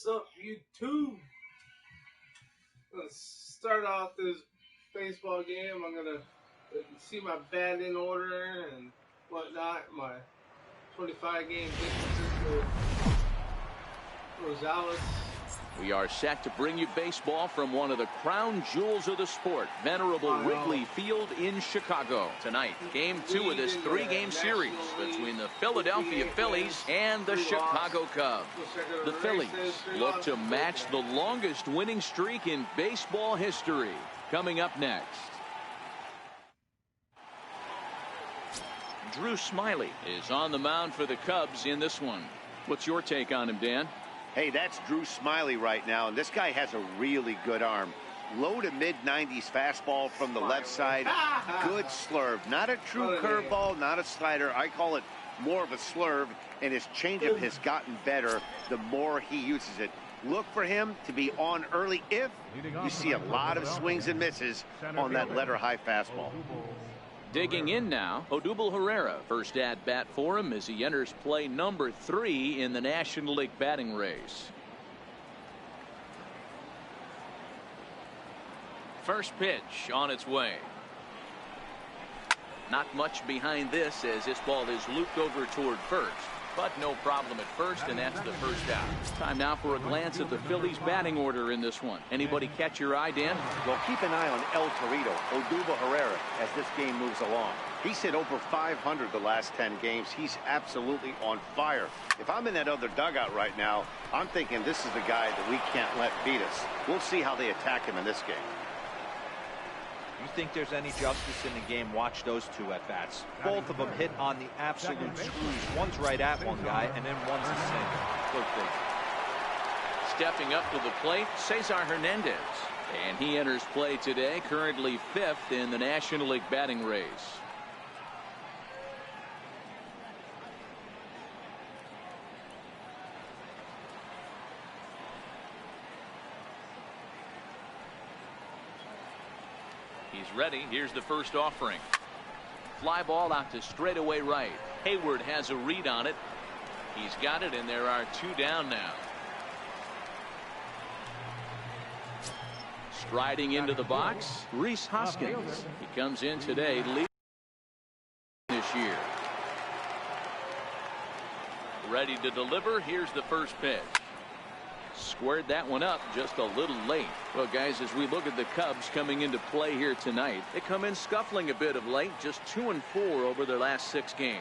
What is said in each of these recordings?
What's up, YouTube? Let's start off this baseball game. I'm gonna see my batting order and whatnot. My 25-game differences with Rosales. We are set to bring you baseball from one of the crown jewels of the sport, venerable Wrigley Field in Chicago. Tonight, Game 2 of this 3-game series between the Philadelphia Phillies and the Chicago Cubs. The Phillies look to match the longest winning streak in baseball history. Coming up next. Drew Smyly is on the mound for the Cubs in this one. What's your take on him, Dan? Hey, that's Drew Smyly right now, and this guy has a really good arm. Low to mid-90s fastball from the left side. Good slurve. Not a true curveball, not a slider. I call it more of a slurve, and his changeup has gotten better the more he uses it. Look for him to be on early if you see a lot of swings and misses on that letter-high fastball. Digging in now, Odubel Herrera, first at bat for him as he enters play number 3 in the National League batting race. First pitch on its way. Not much behind this as this ball is looped over toward first. But no problem at first, and that's the first out. Time now for a glance at the Phillies batting order in this one. Anybody catch your eye, Dan? Well, keep an eye on El Torito, Odubel Herrera, as this game moves along. He's hit over 500 the last 10 games. He's absolutely on fire. If I'm in that other dugout right now, I'm thinking this is the guy that we can't let beat us. We'll see how they attack him in this game. You think there's any justice in the game? Watch those two at bats. Both of them hit on the absolute screws. One's right at one guy, and then one's a single. Good thing. Stepping up to the plate, Cesar Hernandez. And he enters play today, currently 5th in the National League batting race. He's ready. Here's the first offering. Fly ball out to straightaway right. Hayward has a read on it. He's got it, and there are 2 down now. Striding into the box, Rhys Hoskins. He comes in today leading this year. Ready to deliver. Here's the first pitch. Squared that one up just a little late. Well, guys, as we look at the Cubs coming into play here tonight, they come in scuffling a bit of late, just 2-4 over their last 6 games.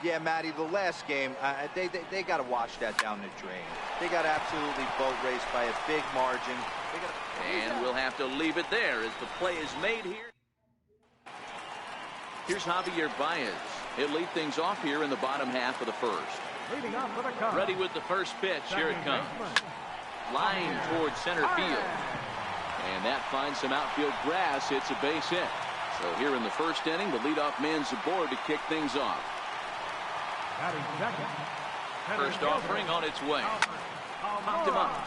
Yeah, Matty, the last game, they got to wash that down the drain. They got absolutely boat raced by a big margin. And we'll have to leave it there as the play is made here. Here's Javier Baez. He'll lead things off here in the bottom half of the first. Ready with the first pitch. Here it comes. Line towards center field. And that finds some outfield grass. It's a base hit. So here in the first inning, the leadoff man's aboard to kick things off. First offering on its way. Popped him up.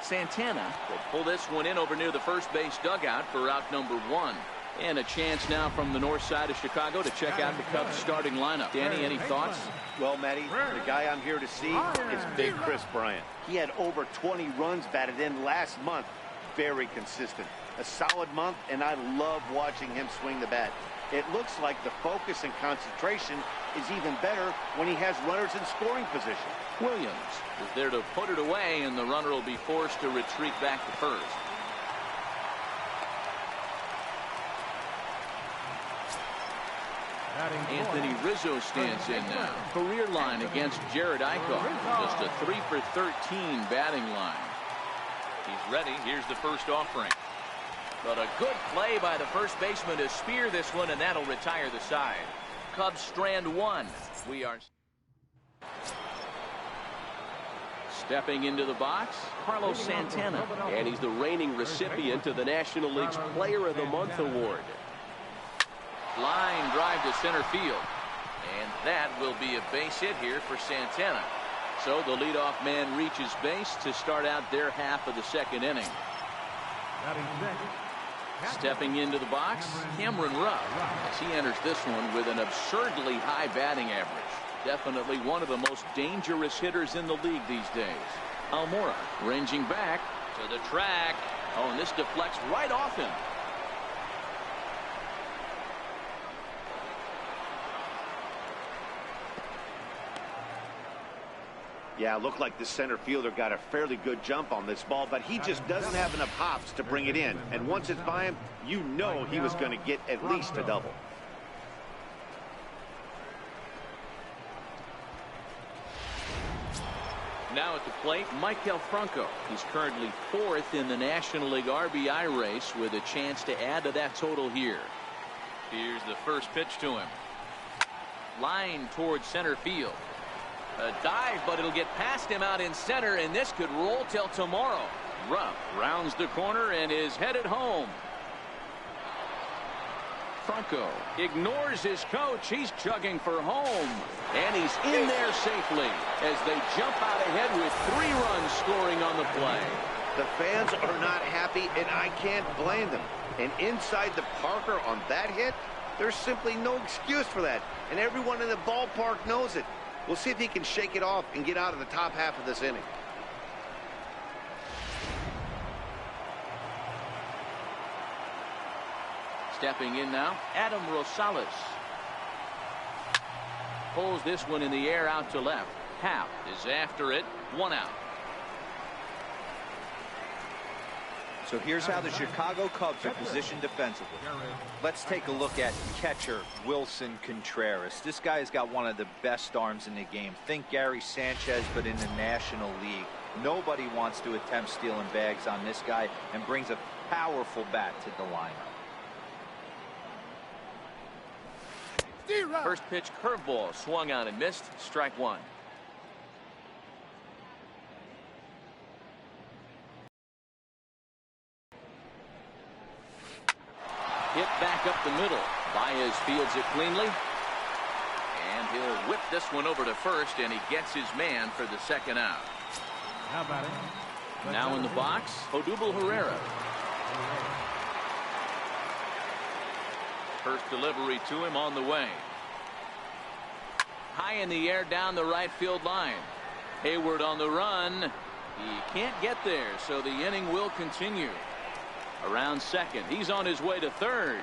Santana will pull this one in over near the first base dugout for out number 1. And a chance now from the north side of Chicago to check out the Cubs starting lineup. Danny, any thoughts? Well, Matty, the guy I'm here to see is Big Chris Bryant. He had over 20 runs batted in last month. Very consistent. A solid month, and I love watching him swing the bat. It looks like the focus and concentration is even better when he has runners in scoring position. Williams is there to put it away, and the runner will be forced to retreat back to first. Anthony Rizzo stands in now. Career line against Jared Eichhoff. Just a 3 for 13 batting line. He's ready. Here's the first offering. But a good play by the first baseman to spear this one, and that'll retire the side. Cubs strand 1. We are stepping into the box, Carlos Santana. And he's the reigning recipient of the National League's Player of the Month award. Line drive to center field. And that will be a base hit here for Santana. So the leadoff man reaches base to start out their half of the second inning. Stepping into the box, Cameron Rupp, as he enters this one with an absurdly high batting average. Definitely one of the most dangerous hitters in the league these days. Almora ranging back to the track. Oh, and this deflects right off him. Yeah, it looked like the center fielder got a fairly good jump on this ball, but he just doesn't have enough hops to bring it in. And once it's by him, you know he was going to get at least a double. Now at the plate, Maikel Franco. He's currently 4th in the National League RBI race with a chance to add to that total here. Here's the first pitch to him. Line towards center field. A dive, but it'll get past him out in center, and this could roll till tomorrow. Rupp rounds the corner and is headed home. Franco ignores his coach. He's chugging for home, and he's in there safely as they jump out ahead with 3 runs scoring on the play. The fans are not happy, and I can't blame them. And inside the Parker on that hit, there's simply no excuse for that, and everyone in the ballpark knows it. We'll see if he can shake it off and get out of the top half of this inning. Stepping in now, Adam Rosales. Pulls this one in the air out to left. Happ is after it. 1 out. So here's how the Chicago Cubs are positioned defensively. Let's take a look at catcher Wilson Contreras. This guy has got one of the best arms in the game. Think Gary Sanchez, but in the National League. Nobody wants to attempt stealing bags on this guy, and brings a powerful bat to the lineup. First pitch curveball swung on and missed. Strike 1. Hit back up the middle. Baez fields it cleanly. And he'll whip this one over to first, and he gets his man for the 2nd out. How about it? Now in the box, Odubel Herrera. First delivery to him on the way. High in the air down the right field line. Hayward on the run. He can't get there, so the inning will continue. Around second, he's on his way to third.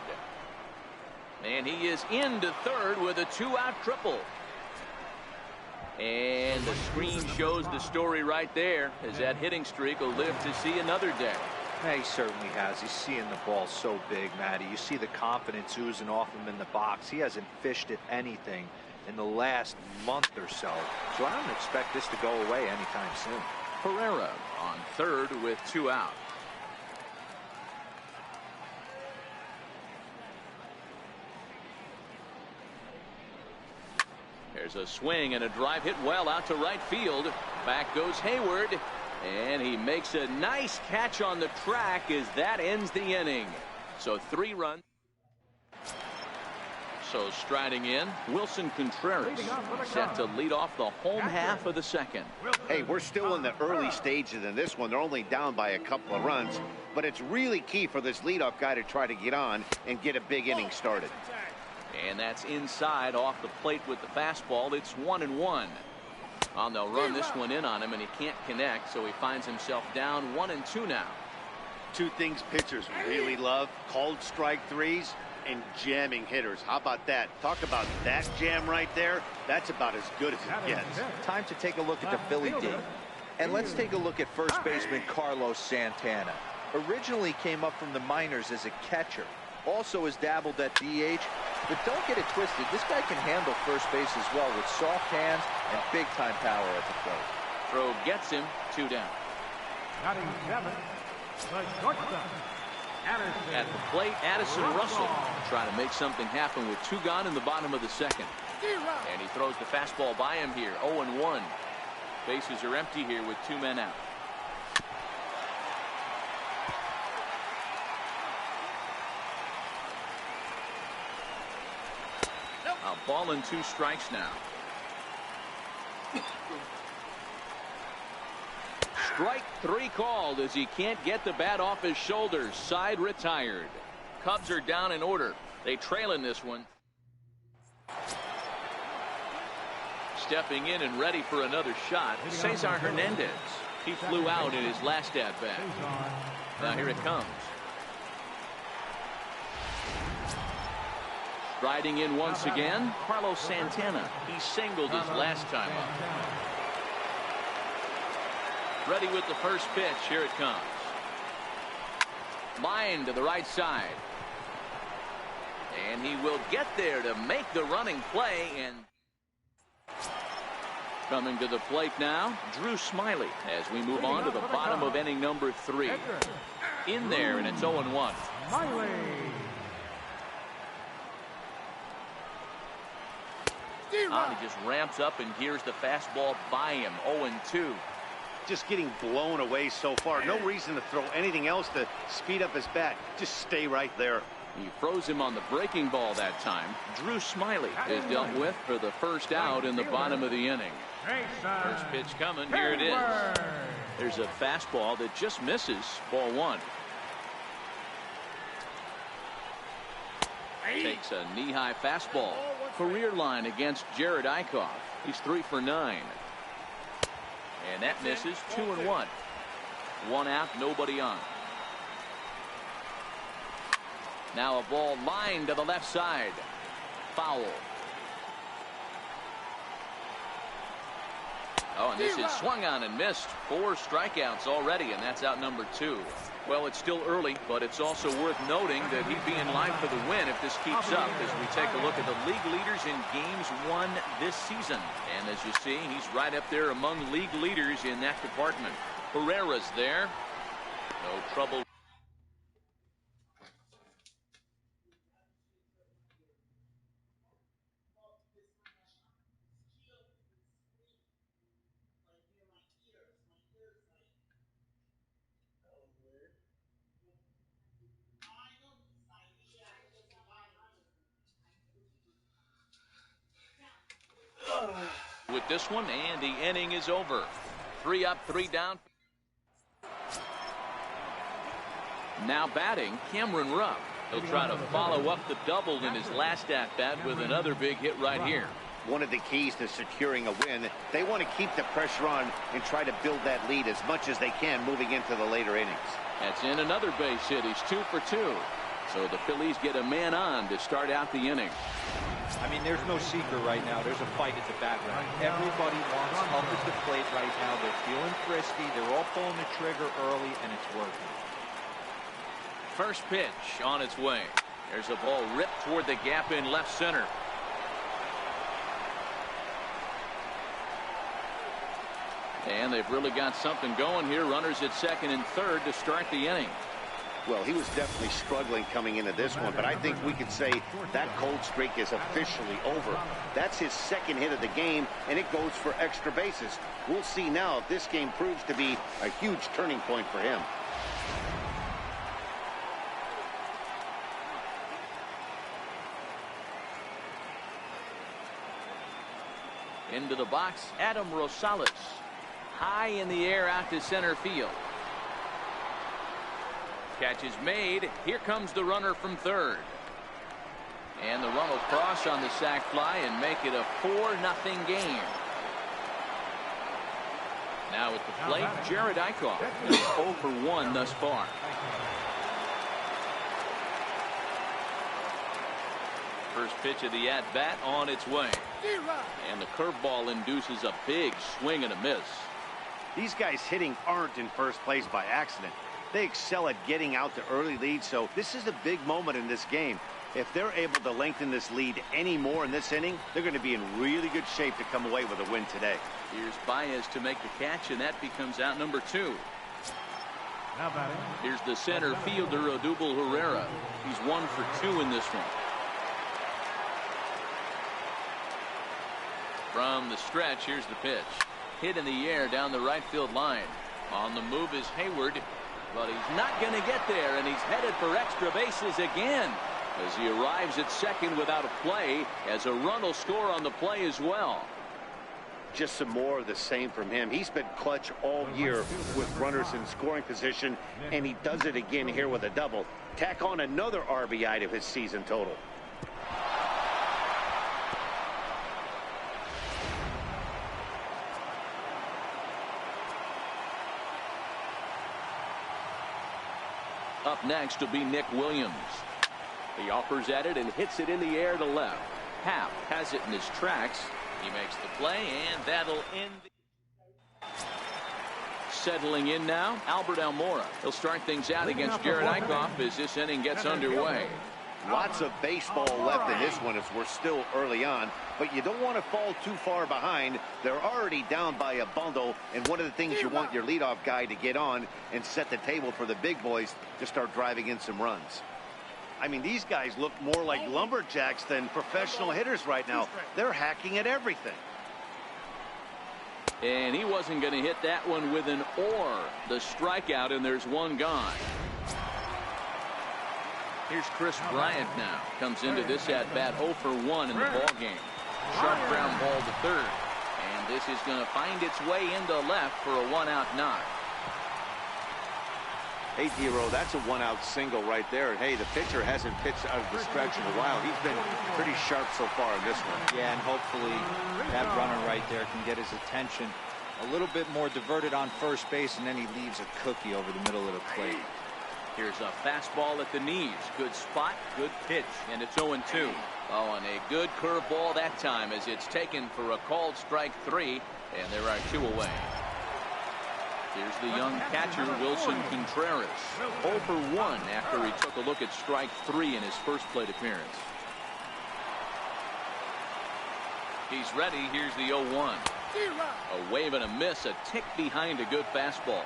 And he is into third with a 2-out triple. And the screen shows the story right there, as that hitting streak will live to see another day. Yeah, he certainly has. He's seeing the ball so big, Matty. You see the confidence oozing off him in the box. He hasn't fished at anything in the last month or so. So I don't expect this to go away anytime soon. Herrera on third with 2 out. There's a swing and a drive hit well out to right field. Back goes Hayward, and he makes a nice catch on the track as that ends the inning. So 3 runs. So striding in, Wilson Contreras, set to lead off the home half of the 2nd. Hey, we're still in the early stages in this one. They're only down by a couple of runs, but it's really key for this leadoff guy to try to get on and get a big inning started. And that's inside off the plate with the fastball. It's 1-1. Well, they'll run this one in on him, and he can't connect, so he finds himself down 1-2 now. 2 things pitchers really love: called strike threes and jamming hitters. How about that? Talk about that jam right there. That's about as good as it gets. Time to take a look at the Philly D. And let's take a look at first baseman Carlos Santana. Originally came up from the minors as a catcher. Also has dabbled at DH. But don't get it twisted. This guy can handle first base as well with soft hands and big-time power at the plate. Throw gets him. 2 down. Batting 7, the shortstop, Addison. At the plate, Addison Russell trying to make something happen with 2 gone in the bottom of the 2nd. And he throws the fastball by him here. 0-1. Bases are empty here with 2 men out. A ball and 2 strikes now. Strike 3 called as he can't get the bat off his shoulders. Side retired. Cubs are down in order. They trail in this one. stepping in and ready for another shot, Cesar Hernandez. He flew out in his last at-bat. Now here it comes. Riding in once again, Carlos Santana. He singled his last time up. Ready with the first pitch. Here it comes. Line to the right side. And he will get there to make the running play. And coming to the plate now, Drew Smyly as we move on to the bottom of inning number 3. In there, and it's 0-1. He just ramps up and hears the fastball by him. 0-2. Just getting blown away so far. No reason to throw anything else to speed up his bat. Just stay right there. He froze him on the breaking ball that time. Drew Smyly is dealt with for the first out in the bottom of the inning. First pitch coming. Here it is. There's a fastball that just misses. Ball 1. Takes a knee-high fastball. Career line against Jared Eichhoff. He's 3 for 9. And that misses. 2-1. 1 out, nobody on. Now a ball lined to the left side. Foul. Oh, and this is swung on and missed. 4 strikeouts already, and that's out number 2. Well, it's still early, but it's also worth noting that he'd be in line for the win if this keeps up as we take a look at the league leaders in games won this season. And as you see, he's right up there among league leaders in that department. Herrera's there. No trouble. With this one, and the inning is over. 3 up, 3 down. Now batting, Cameron Rupp. He'll try to follow up the double in his last at-bat with another big hit right here. One of the keys to securing a win, they want to keep the pressure on and try to build that lead as much as they can moving into the later innings. That's in another base hit. He's 2 for 2. So the Phillies get a man on to start out the inning. I mean, there's no secret right now. There's a fight at the background. Everybody wants up at the plate right now. They're feeling frisky. They're all pulling the trigger early, and it's working. First pitch on its way. There's a ball ripped toward the gap in left center. And they've really got something going here. Runners at second and third to start the inning. Well, he was definitely struggling coming into this one, but I think we could say that cold streak is officially over. That's his second hit of the game, and it goes for extra bases. We'll see now if this game proves to be a huge turning point for him. Into the box, Adam Rosales. High in the air out to center field. Catch is made. Here comes the runner from third. And the run will cross on the sac fly and make it a 4-0 game. Now at the plate, Jared Eichhoff. 0 for 1 thus far. First pitch of the at-bat on its way. And the curveball induces a big swing and a miss. These guys hitting aren't in first place by accident. They excel at getting out to early leads, so this is a big moment in this game. If they're able to lengthen this lead any more in this inning, they're going to be in really good shape to come away with a win today. Here's Baez to make the catch, and that becomes out number 2. Here's the center fielder, Odubel Herrera. He's 1 for 2 in this one. From the stretch, here's the pitch. Hit in the air down the right field line. On the move is Hayward, but he's not going to get there, and he's headed for extra bases again as he arrives at second without a play, as a run will score on the play as well. Just some more of the same from him. He's been clutch all year with runners in scoring position, and he does it again here with a double. Tack on another RBI to his season total. Up next will be Nick Williams. He offers at it and hits it in the air to left. Happ has it in his tracks. He makes the play, and that'll end. Settling in now, Albert Almora. He'll start things out against Jared Eichhoff as this inning gets underway. Lots of baseball left in this one as we're still early on, but you don't want to fall too far behind. They're already down by a bundle, and one of the things you want your leadoff guy to get on and set the table for the big boys to start driving in some runs. I mean, these guys look more like lumberjacks than professional hitters right now. They're hacking at everything. And he wasn't going to hit that one with an or. The strikeout, and there's one gone. Here's Chris Bryant now. Comes into this at-bat 0 for 1 in the ballgame. Sharp ground ball to third. And this is going to find its way into left for a one-out knock. Hey, D-Row, that's a one-out single right there. Hey, the pitcher hasn't pitched out of the stretch in a while. He's been pretty sharp so far in this one. Yeah, and hopefully that runner right there can get his attention. A little bit more diverted on first base, and then he leaves a cookie over the middle of the plate. Here's a fastball at the knees. Good spot, good pitch, and it's 0-2. Oh, and a good curveball that time as it's taken for a called strike 3, and there are 2 away. Here's the young catcher, Wilson Contreras. 0 for 1 after he took a look at strike 3 in his first plate appearance. He's ready. Here's the 0-1. A wave and a miss, a tick behind a good fastball.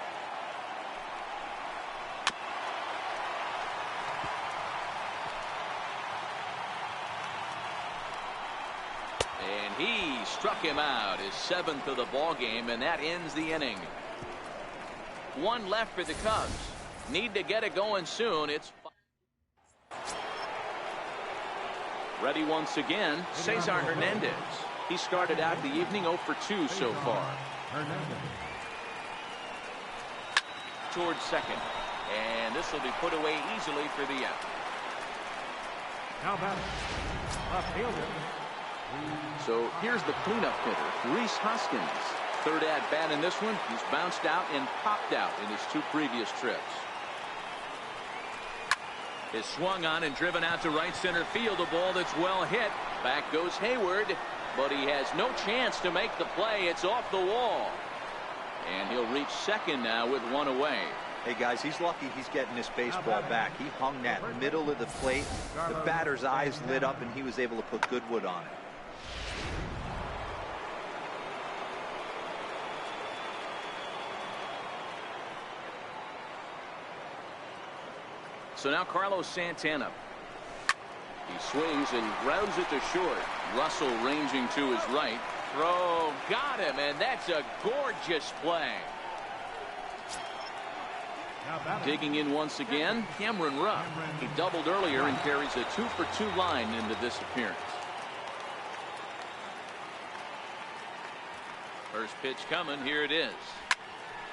And he struck him out, his 7th of the ball game, and that ends the inning. 1 left for the Cubs. Need to get it going soon. It's ready once again, Cesar Hernandez. He started out the evening 0 for 2 so far. Towards second, and this will be put away easily for the out. Now batting, left fielder. So here's the cleanup hitter, Rhys Hoskins. 3rd at bat in this one. He's bounced out and popped out in his 2 previous trips. Is swung on and driven out to right center field. A ball that's well hit. Back goes Hayward, but he has no chance to make the play. It's off the wall. And he'll reach second now with 1 away. Hey, guys, he's lucky he's getting this baseball back. He hung that middle of the plate. The batter's eyes lit up, and he was able to put good wood on it. So now Carlos Santana. He swings and grounds it to short. Russell ranging to his right. Throw, got him, and that's a gorgeous play. Digging in once again, Cameron Rupp. He doubled earlier and carries a 2 for 2 line into this appearance. First pitch coming, here it is.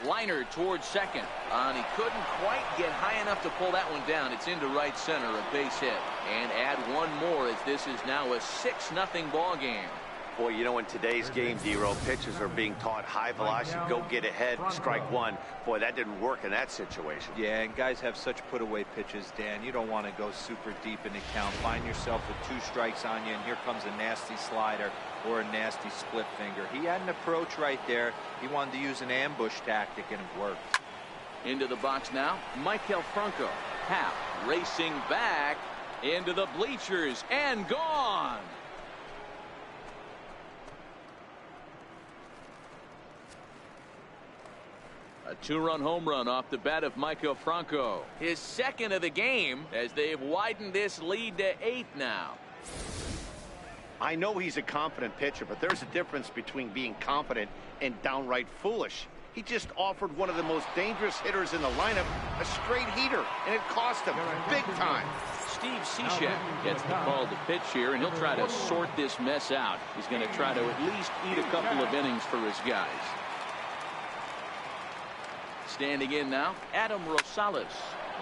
Liner towards second, and he couldn't quite get high enough to pull that one down. It's into right center, a base hit, and add 1 more as this is now a 6-0 ball game. Boy, you know, in today's game, D-Row, pitchers are being taught high velocity, go get ahead, strike 1. Boy, that didn't work in that situation. Yeah, and guys have such put-away pitches, Dan. You don't want to go super deep in the count. Find yourself with 2 strikes on you, and here comes a nasty slider or a nasty split finger. He had an approach right there. He wanted to use an ambush tactic, and it worked. Into the box now, Maikel Franco. Happ racing back into the bleachers and gone. A 2-run home run off the bat of Maikel Franco. His 2nd of the game as they've widened this lead to 8 now. I know he's a confident pitcher, but there's a difference between being confident and downright foolish. He just offered one of the most dangerous hitters in the lineup a straight heater, and it cost him big time. Steve Cishek gets the call to pitch here, and he'll try to sort this mess out. He's going to try to at least eat a couple of innings for his guys. Standing in now, Adam Rosales.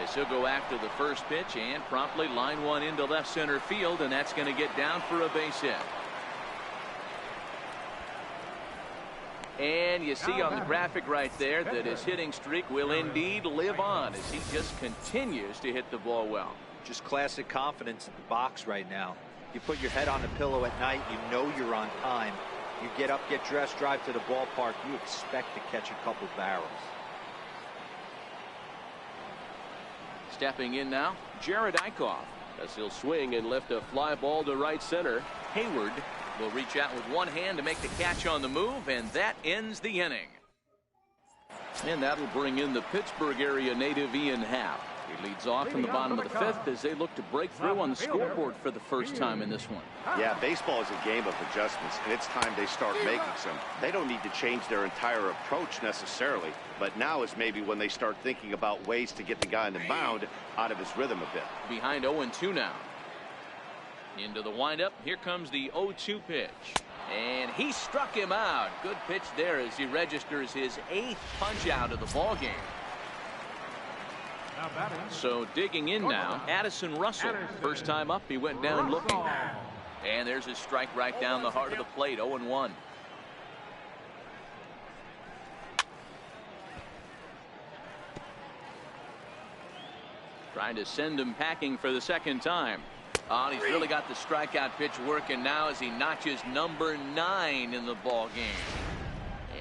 As he'll go after the first pitch and promptly line one into left center field, and that's going to get down for a base hit. And you see on the graphic right there that his hitting streak will indeed live on as he just continues to hit the ball well. Just classic confidence in the box right now. You put your head on the pillow at night, you know you're on time. You get up, get dressed, drive to the ballpark, you expect to catch a couple barrels. Stepping in now, Jared Eichhoff, as he'll swing and lift a fly ball to right center. Hayward will reach out with one hand to make the catch on the move, and that ends the inning. And that'll bring in the Pittsburgh area native Ian Happ. He leads off from the bottom of the fifth as they look to break through on the scoreboard for the first time in this one. Yeah, baseball is a game of adjustments, and it's time they start making some. They don't need to change their entire approach necessarily, but now is maybe when they start thinking about ways to get the guy on the mound out of his rhythm a bit. Behind 0-2 now. Into the windup. Here comes the 0-2 pitch. And he struck him out. Good pitch there as he registers his 8th punch out of the ball game. So digging in now, Addison Russell. First time up, he went down looking. And there's his strike right down the heart of the plate. 0-1. Trying to send him packing for the second time. Oh, he's really got the strikeout pitch working now as he notches number 9 in the ball game.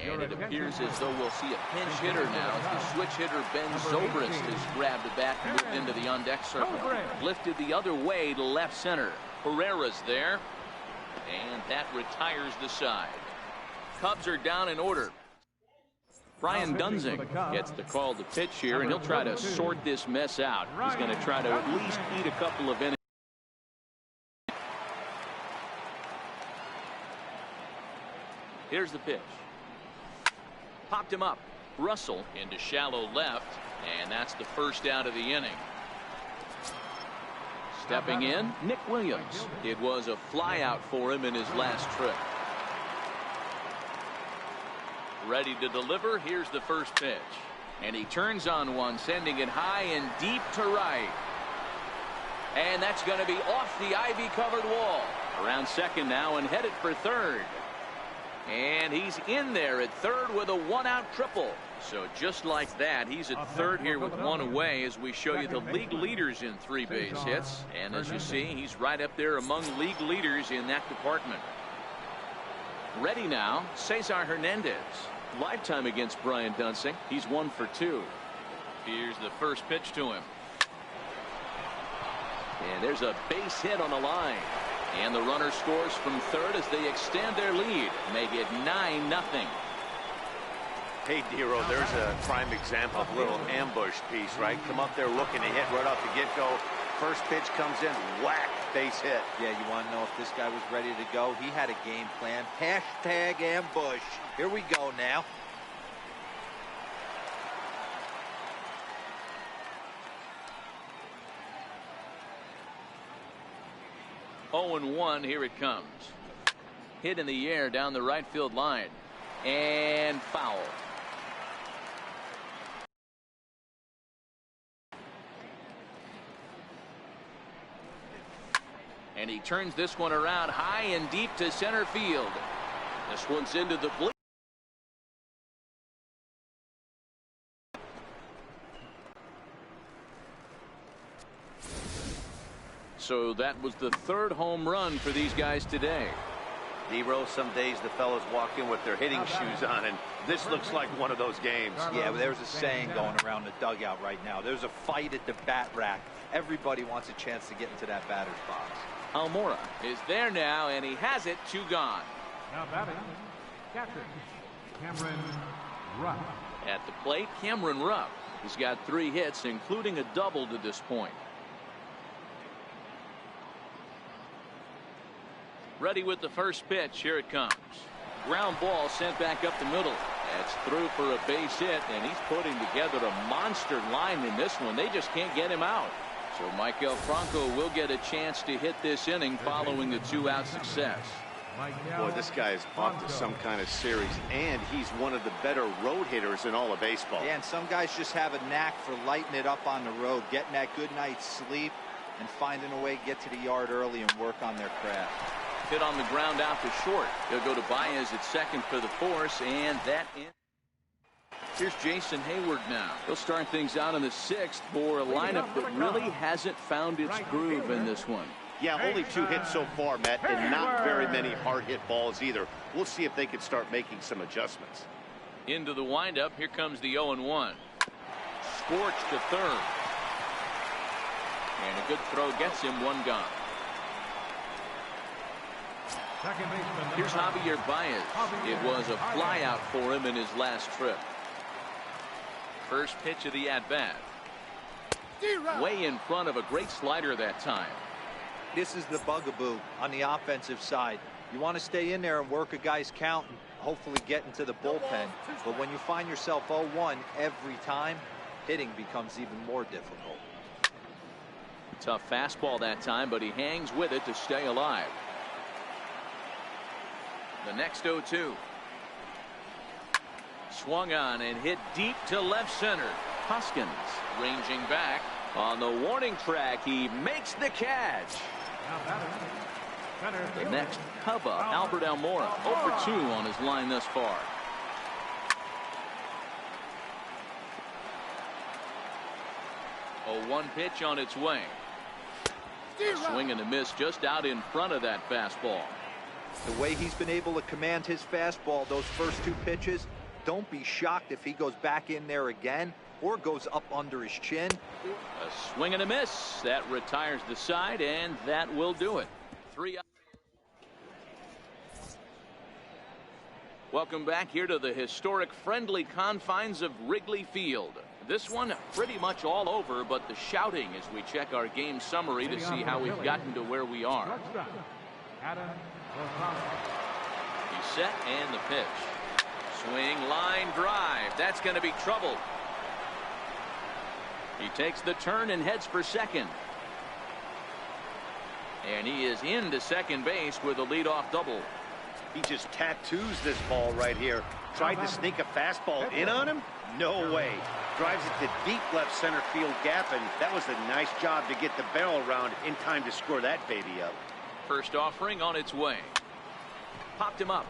And it appears as though we'll see a pinch hitter now as the switch hitter Ben Zobrist has grabbed the bat and moved into the on-deck circle. Lifted the other way to left center. Herrera's there. And that retires the side. Cubs are down in order. Brian Dunzing gets the call to pitch here, and he'll try to sort this mess out. He's going to try to at least eat a couple of innings. Here's the pitch. Popped him up. Russell into shallow left, and that's the first out of the inning. Stepping in, Nick Williams. It was a fly out for him in his last trip. Ready to deliver. Here's the first pitch. And he turns on one, sending it high and deep to right. And that's going to be off the ivy-covered wall. Around second now and headed for third. And he's in there at third with a one-out triple. So just like that, he's at third here with one away as we show you the league leaders in 3 base hits. And as you see, he's right up there among league leaders in that department. Ready now, Cesar Hernandez. Lifetime against Brian Dunsing. He's 1 for 2. Here's the first pitch to him. And there's a base hit on the line. And the runner scores from third as they extend their lead. Make it 9-0. Hey, Dero, there's a prime example of a little ambush piece, right? Come up there looking to hit right off the get-go. First pitch comes in, whack, base hit. Yeah, you want to know if this guy was ready to go? He had a game plan. Hashtag ambush. Here we go now. Oh, 0-1, here it comes. Hit in the air down the right field line. And foul. And he turns this one around high and deep to center field. This one's into the bleachers. So that was the third home run for these guys today. Dero, some days the fellas walk in with their hitting shoes on, and this looks like one of those games. Yeah, well, there's a saying going around the dugout right now. There's a fight at the bat rack. Everybody wants a chance to get into that batter's box. Almora is there now, and he has it. 2 gone. Now batting, catcher Cameron Rupp. At the plate, Cameron Rupp. He's got 3 hits, including a double to this point. Ready with the first pitch. Here it comes. Ground ball sent back up the middle. That's through for a base hit, and he's putting together a monster line in this one. They just can't get him out. So Michael Franco will get a chance to hit this inning following the 2-out success. Boy, this guy is off to some kind of series, and he's one of the better road hitters in all of baseball. Yeah, and some guys just have a knack for lighting it up on the road, getting that good night's sleep, and finding a way to get to the yard early and work on their craft. Hit on the ground out to short. He'll go to Baez at second for the force, and that in. Here's Jason Hayward now. He'll start things out in the 6th for a lineup that really hasn't found its groove in this one. Yeah, only 2 hits so far, Matt, and not very many hard hit balls either. We'll see if they can start making some adjustments. Into the windup. Here comes the 0-1. Scorched to third. And a good throw gets him 1 gone. Here's Javier Baez. It was a flyout for him in his last trip. First pitch of the at-bat. Way in front of a great slider that time. This is the bugaboo on the offensive side. You want to stay in there and work a guy's count and hopefully get into the bullpen. But when you find yourself 0-1 every time, hitting becomes even more difficult. Tough fastball that time, but he hangs with it to stay alive. The next 0-2. Swung on and hit deep to left center. Hoskins ranging back on the warning track. He makes the catch. The next Cubba, Albert Almora, 0 for 2 on his line thus far. A 1 pitch on its way. A swing and a miss just out in front of that fastball. The way he's been able to command his fastball those first 2 pitches, don't be shocked if he goes back in there again or goes up under his chin. A swing and a miss. That retires the side, and that will do it. 3 out. Welcome back here to the historic friendly confines of Wrigley Field. This one pretty much all over, but the shouting as we check our game summary to see how we've gotten to where we are. He's set and the pitch. Swing, line drive. That's going to be trouble. He takes the turn and heads for second. And he is into second base with a leadoff double. He just tattoos this ball right here. Tried to sneak a fastball in on him? No way. Drives it to deep left center field gap, and that was a nice job to get the barrel around in time to score that baby up. First offering on its way. Popped him up.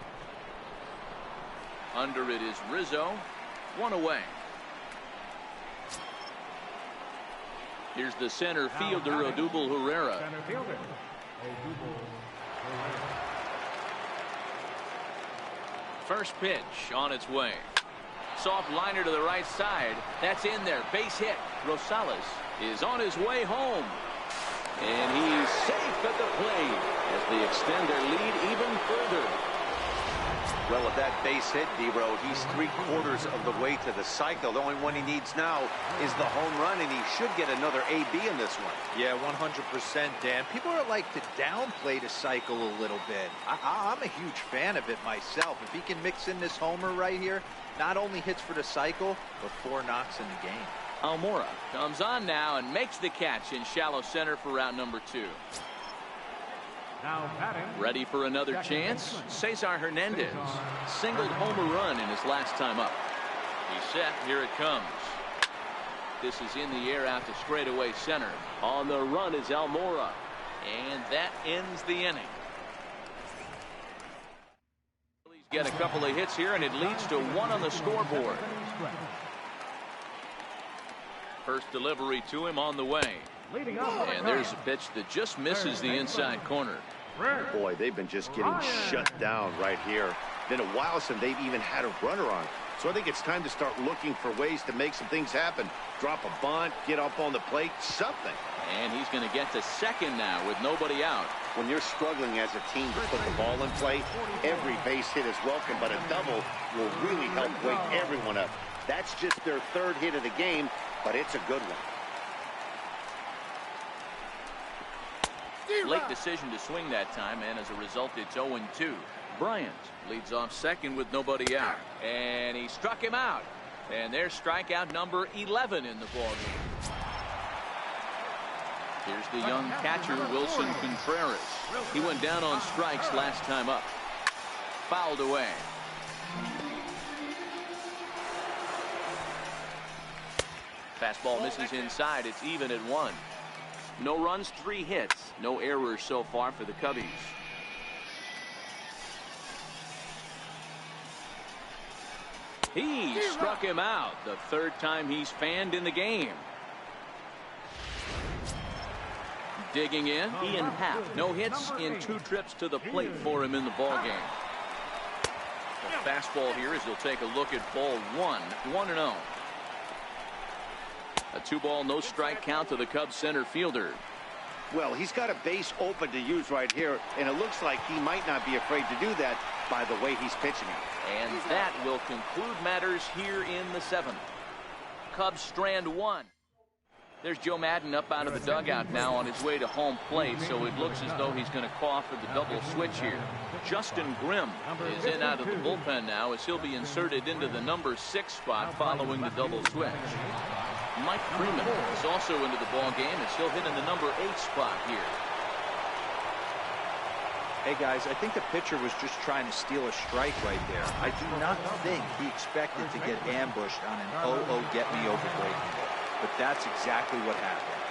Under it is Rizzo. 1 away. Here's the center fielder, Odubel Herrera. First pitch on its way. Soft liner to the right side. That's in there. Base hit. Rosales is on his way home. And he's safe at the plate as they extend their lead even further. Well, with that base hit, D-Row, he's 3/4 of the way to the cycle. The only one he needs now is the home run, and he should get another AB in this one. Yeah, 100%, Dan. People are like to downplay the cycle a little bit. I'm a huge fan of it myself. If he can mix in this homer right here, not only hits for the cycle, but 4 knocks in the game. Almora comes on now and makes the catch in shallow center for round number 2. Ready for another chance? Cesar Hernandez singled home run in his last time up. He's set. Here it comes. This is in the air out to straightaway center. On the run is Almora. And that ends the inning. Get a couple of hits here, and it leads to 1 on the scoreboard. First delivery to him on the way. And there's a pitch that just misses the inside corner. Boy, they've been just getting shut down right here. Been a while since they've even had a runner on. So I think it's time to start looking for ways to make some things happen. Drop a bunt, get up on the plate, something. And he's going to get to second now with nobody out. When you're struggling as a team to put the ball in play, every base hit is welcome, but a double will really help wake everyone up. That's just their 3rd hit of the game, but it's a good one. Late decision to swing that time, and as a result, it's 0-2. Bryant leads off second with nobody out, and he struck him out. And there's strikeout number 11 in the ballgame. Here's the young catcher, Wilson Contreras. He went down on strikes last time up. Fouled away. Fastball misses inside. It's even at 1. No runs, 3 hits. No errors so far for the Cubbies. He struck him out, the third time he's fanned in the game. Digging in, Ian Happ. No hits in 2 trips to the plate for him in the ballgame. The fastball here as he'll take a look at ball 1, 1-0. A 2-ball, no strike count to the Cubs center fielder. Well, he's got a base open to use right here, and it looks like he might not be afraid to do that by the way he's pitching it. And that will conclude matters here in the 7th. Cubs strand 1. There's Joe Madden up out of the dugout now on his way to home plate, so it looks as though he's going to call for the double switch here. Justin Grimm is in out of the bullpen now as he'll be inserted into the number 6 spot following the double switch. Mike Freeman is also into the ball game as he'll hit in the number 8 spot here. Hey guys, I think the pitcher was just trying to steal a strike right there. I do not think he expected to get ambushed on an get me over breaking ball. But that's exactly what happened.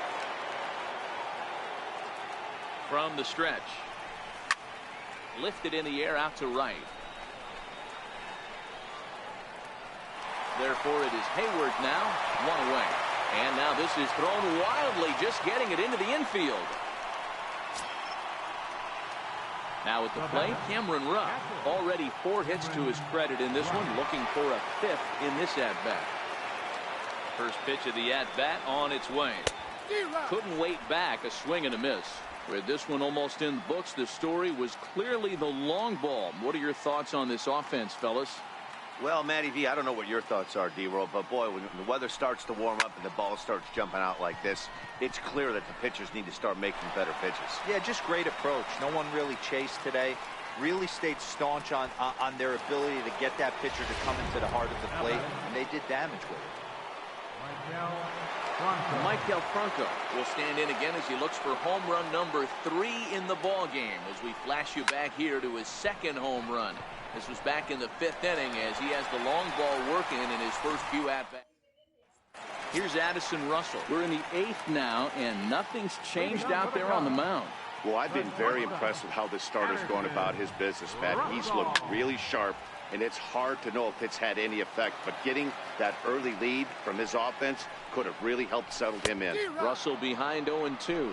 From the stretch. Lifted in the air out to right. Therefore, it is Hayward now, 1 away. And now this is thrown wildly, just getting it into the infield. Now at the plate, Cameron Rupp. Already 4 hits to his credit in this one, looking for a 5th in this at-bat. First pitch of the at-bat on its way. Couldn't wait back, a swing and a miss. With this one almost in the books, the story was clearly the long ball. What are your thoughts on this offense, fellas? Well, Matty V, I don't know what your thoughts are, D-Roll, but boy, when the weather starts to warm up and the ball starts jumping out like this, it's clear that the pitchers need to start making better pitches. Yeah, just great approach. No one really chased today. Really stayed staunch on their ability to get that pitcher to come into the heart of the plate, and they did damage with it. Michael Franco will stand in again as he looks for home run number 3 in the ball game as we flash you back here to his 2nd home run. This was back in the 5th inning as he has the long ball working in his first few at-bats. Here's Addison Russell. We're in the 8th now, and nothing's changed out there on the mound. Well, I've been very impressed with how this starter's going about his business, Matt. He's looked really sharp, and it's hard to know if it's had any effect, but getting that early lead from his offense could have really helped settle him in. Russell behind 0-2.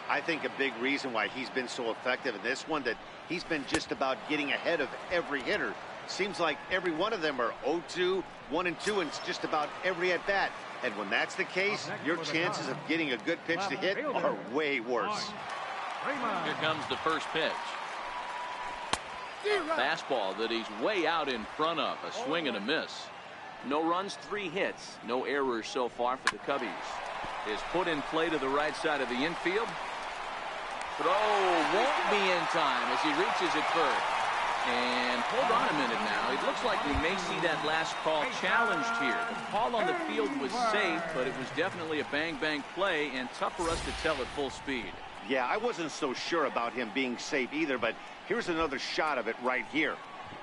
I think a big reason why he's been so effective in this one, that he's been just about getting ahead of every hitter. Seems like every one of them are 0-2, 1-2, and it's just about every at-bat. And when that's the case, your chances of getting a good pitch to hit are way worse. Here comes the first pitch. Fastball that he's way out in front of. A swing and a miss. No runs, 3 hits. No errors so far for the Cubbies. Is put in play to the right side of the infield. Throw won't be in time as he reaches it first. And hold on a minute now. It looks like we may see that last call challenged here. The call on the field was safe, but it was definitely a bang-bang play and tough for us to tell at full speed. Yeah, I wasn't so sure about him being safe either, but here's another shot of it right here.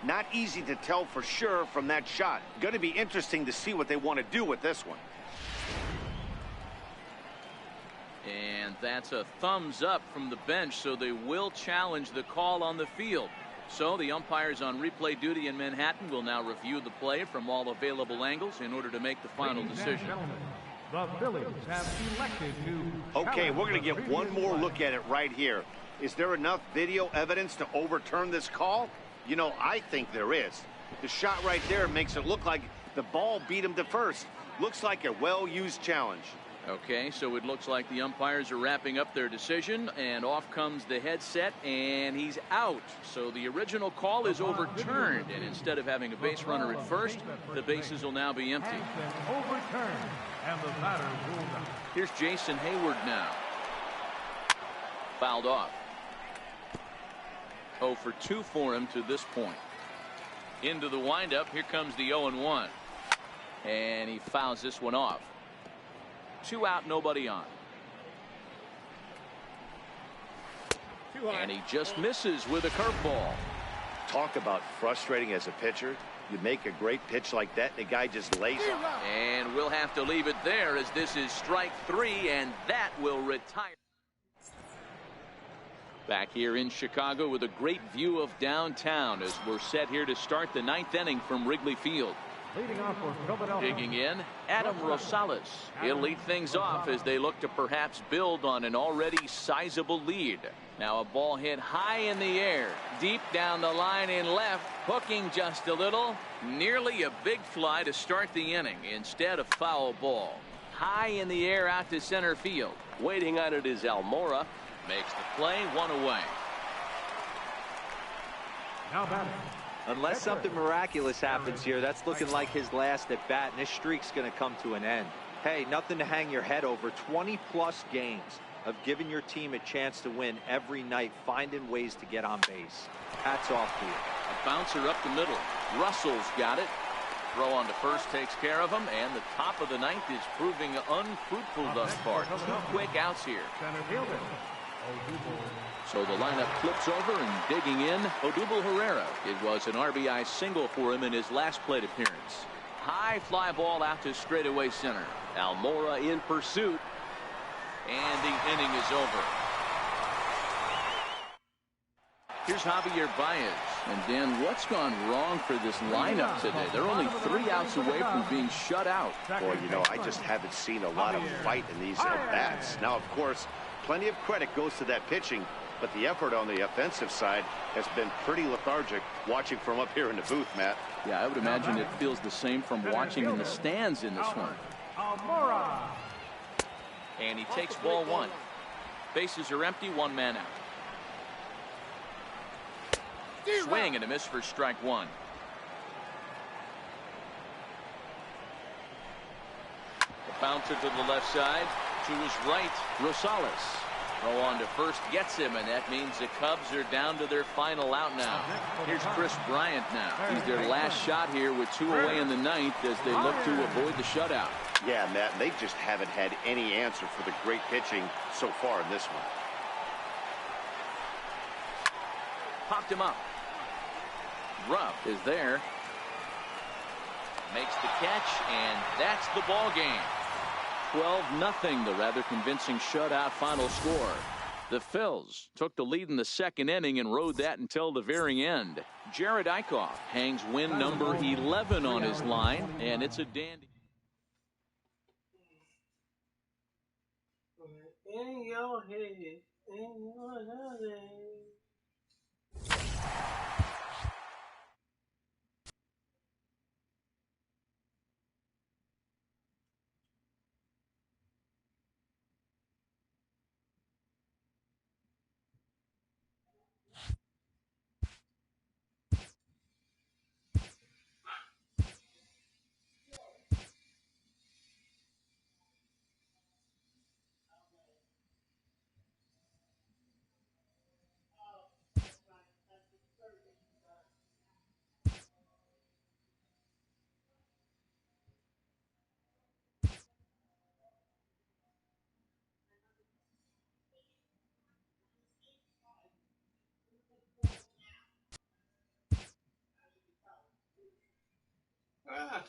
Not easy to tell for sure from that shot. Going to be interesting to see what they want to do with this one. And that's a thumbs up from the bench, so they will challenge the call on the field. So the umpires on replay duty in Manhattan will now review the play from all available angles in order to make the final decision. The Phillies have elected to... Okay, we're going to get one more look at it right here. Is there enough video evidence to overturn this call? You know, I think there is. The shot right there makes it look like the ball beat him to first. Looks like a well-used challenge. Okay, so it looks like the umpires are wrapping up their decision, and off comes the headset, and he's out. So the original call is overturned, and instead of having a base runner at first, the bases will now be empty. Overturned, and the batter ruled out. Here's Jason Hayward now. Fouled off. 0 for 2 for him to this point. Into the windup, here comes the 0-1. And he fouls this one off. 2 out, nobody on. And he just misses with a curveball. Talk about frustrating as a pitcher. You make a great pitch like that, and the guy just lays off. And we'll have to leave it there as this is strike 3, and that will retire. Back here in Chicago with a great view of downtown as we're set here to start the 9th inning from Wrigley Field. Leading off for Philadelphia. Digging in, Adam Rosales. He'll lead things off as they look to perhaps build on an already sizable lead. Now a ball hit high in the air, deep down the line in left, hooking just a little. Nearly a big fly to start the inning instead of foul ball. High in the air out to center field. Waiting on it is Almora. Makes the play, one away. Now batting. Unless something miraculous happens here, that's looking like his last at bat, and this streak's going to come to an end. Hey, nothing to hang your head over. 20-plus games of giving your team a chance to win every night, finding ways to get on base. Hats off to you. A bouncer up the middle. Russell's got it. Throw on to first takes care of him, and the top of the ninth is proving unfruitful thus far. 2 quick outs here. Center fielder. So the lineup flips over and digging in, Odubel Herrera. It was an RBI single for him in his last plate appearance. High fly ball out to straightaway center. Almora in pursuit. And the inning is over. Here's Javier Baez. And Dan, what's gone wrong for this lineup today? They're only 3 outs away from being shut out. Boy, you know, I just haven't seen a lot of fight in these at-bats. Now, of course, plenty of credit goes to that pitching, but the effort on the offensive side has been pretty lethargic watching from up here in the booth, Matt. Yeah, I would imagine it feels the same from watching in the stands in this one. Almora. And he takes ball 1. Bases are empty, 1 man out. Swing and a miss for strike 1. A bouncer to the left side. To his right, Rosales. Throw on to first gets him, and that means the Cubs are down to their final out now. Here's Chris Bryant now. He's their last shot here with 2 away in the ninth as they look to avoid the shutout. Yeah, Matt, they just haven't had any answer for the great pitching so far in this one. Popped him up. Rupp is there. Makes the catch, and that's the ball game. 12-0, the rather convincing shutout final score. The Phils took the lead in the second inning and rode that until the very end. Jared Eichhoff hangs win number 11 on his line, and it's a dandy. In your head, in your head. Ah.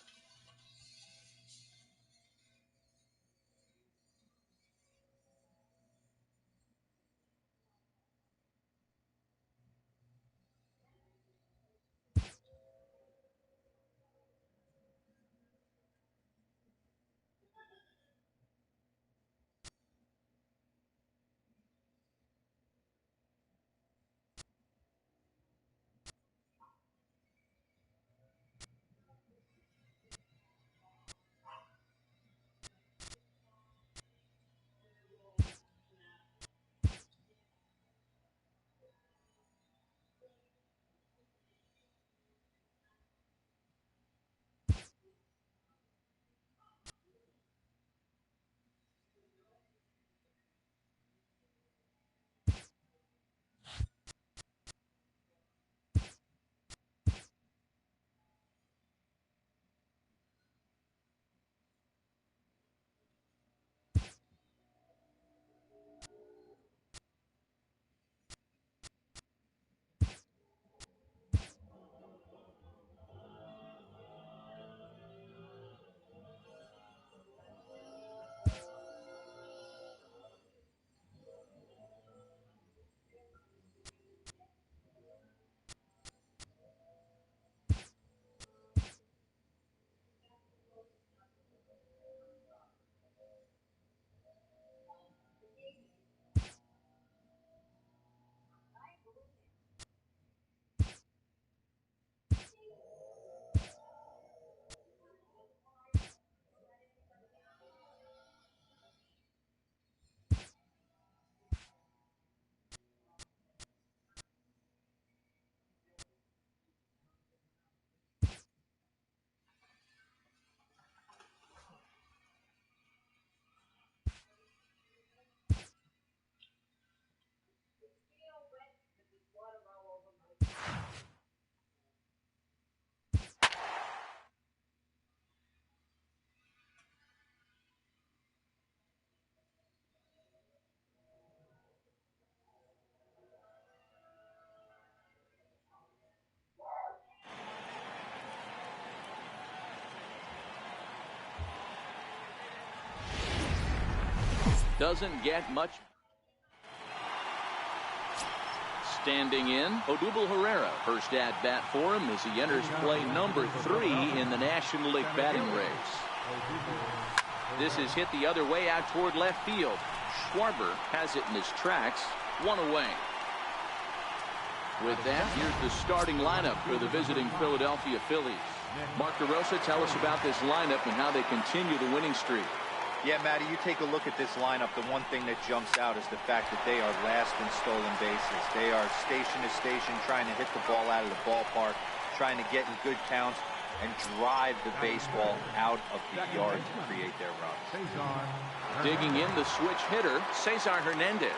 doesn't get much. Standing in, Odubel Herrera. First at bat for him as he enters play number 3 in the National League batting race. This is hit the other way out toward left field. Schwarber has it in his tracks. 1 away. With that, here's the starting lineup for the visiting Philadelphia Phillies. Mark DeRosa, tell us about this lineup and how they continue the winning streak. Yeah, Matty, you take a look at this lineup. The one thing that jumps out is the fact that they are last in stolen bases. They are station to station trying to hit the ball out of the ballpark, trying to get in good counts and drive the baseball out of the yard to create their runs. Digging in, the switch hitter, Cesar Hernandez.